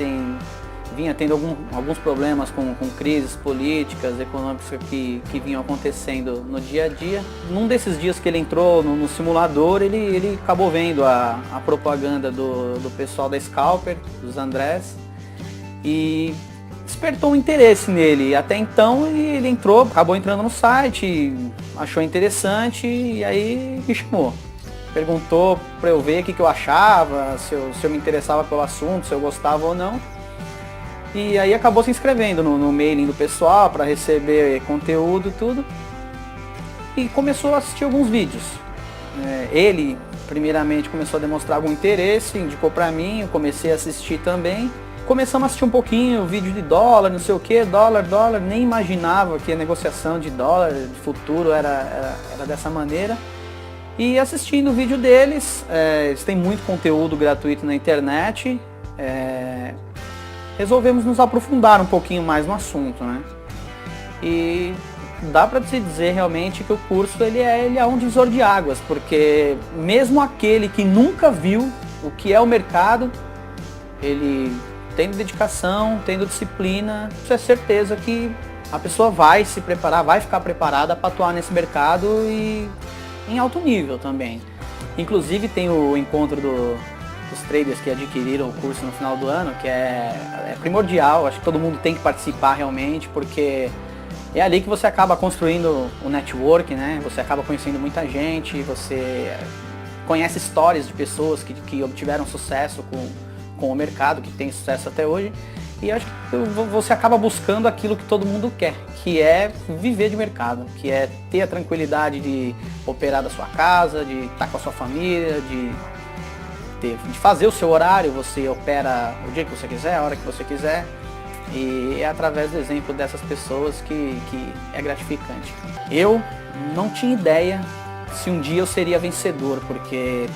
vinha tendo alguns problemas com crises políticas, econômicas que vinham acontecendo no dia a dia. Num desses dias que ele entrou no simulador, ele acabou vendo a propaganda do pessoal da Scalper, dos Andrés, e despertou um interesse nele. Até então ele acabou entrando no site, achou interessante e aí me chamou. Perguntou para eu ver o que eu achava, se eu me interessava pelo assunto, se eu gostava ou não. E aí acabou se inscrevendo no mailing do pessoal para receber conteúdo e tudo. E começou a assistir alguns vídeos. Ele, primeiramente, começou a demonstrar algum interesse, indicou para mim, eu comecei a assistir também. Começamos a assistir um pouquinho, vídeo de dólar, não sei o que, dólar, nem imaginava que a negociação de dólar, de futuro, era dessa maneira. E assistindo o vídeo deles, eles têm muito conteúdo gratuito na internet, resolvemos nos aprofundar um pouquinho mais no assunto, né? E dá para se dizer realmente que o curso ele é um divisor de águas, porque mesmo aquele que nunca viu o que é o mercado, ele tendo dedicação, tendo disciplina, isso é certeza que a pessoa vai se preparar, vai ficar preparada para atuar nesse mercado e em alto nível também. Inclusive tem o encontro dos traders que adquiriram o curso no final do ano, que é primordial, acho que todo mundo tem que participar realmente, porque é ali que você acaba construindo o network, né? Você acaba conhecendo muita gente, você conhece histórias de pessoas que obtiveram sucesso com o mercado, que tem sucesso até hoje, e acho que você acaba buscando aquilo que todo mundo quer, que é viver de mercado, que é ter a tranquilidade de operar da sua casa, de estar com a sua família, de fazer o seu horário, você opera o dia que você quiser, a hora que você quiser, e é através do exemplo dessas pessoas que é gratificante. Eu não tinha ideia se um dia eu seria vencedor, porque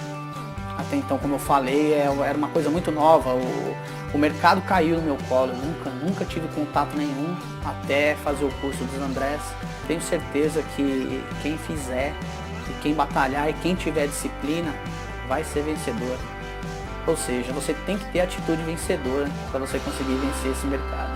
até então, como eu falei, era uma coisa muito nova, o mercado caiu no meu colo, eu nunca tive contato nenhum até fazer o curso dos Andrés. Tenho certeza que quem fizer, e quem batalhar e quem tiver disciplina, vai ser vencedor. Ou seja, você tem que ter atitude vencedora para você conseguir vencer esse mercado.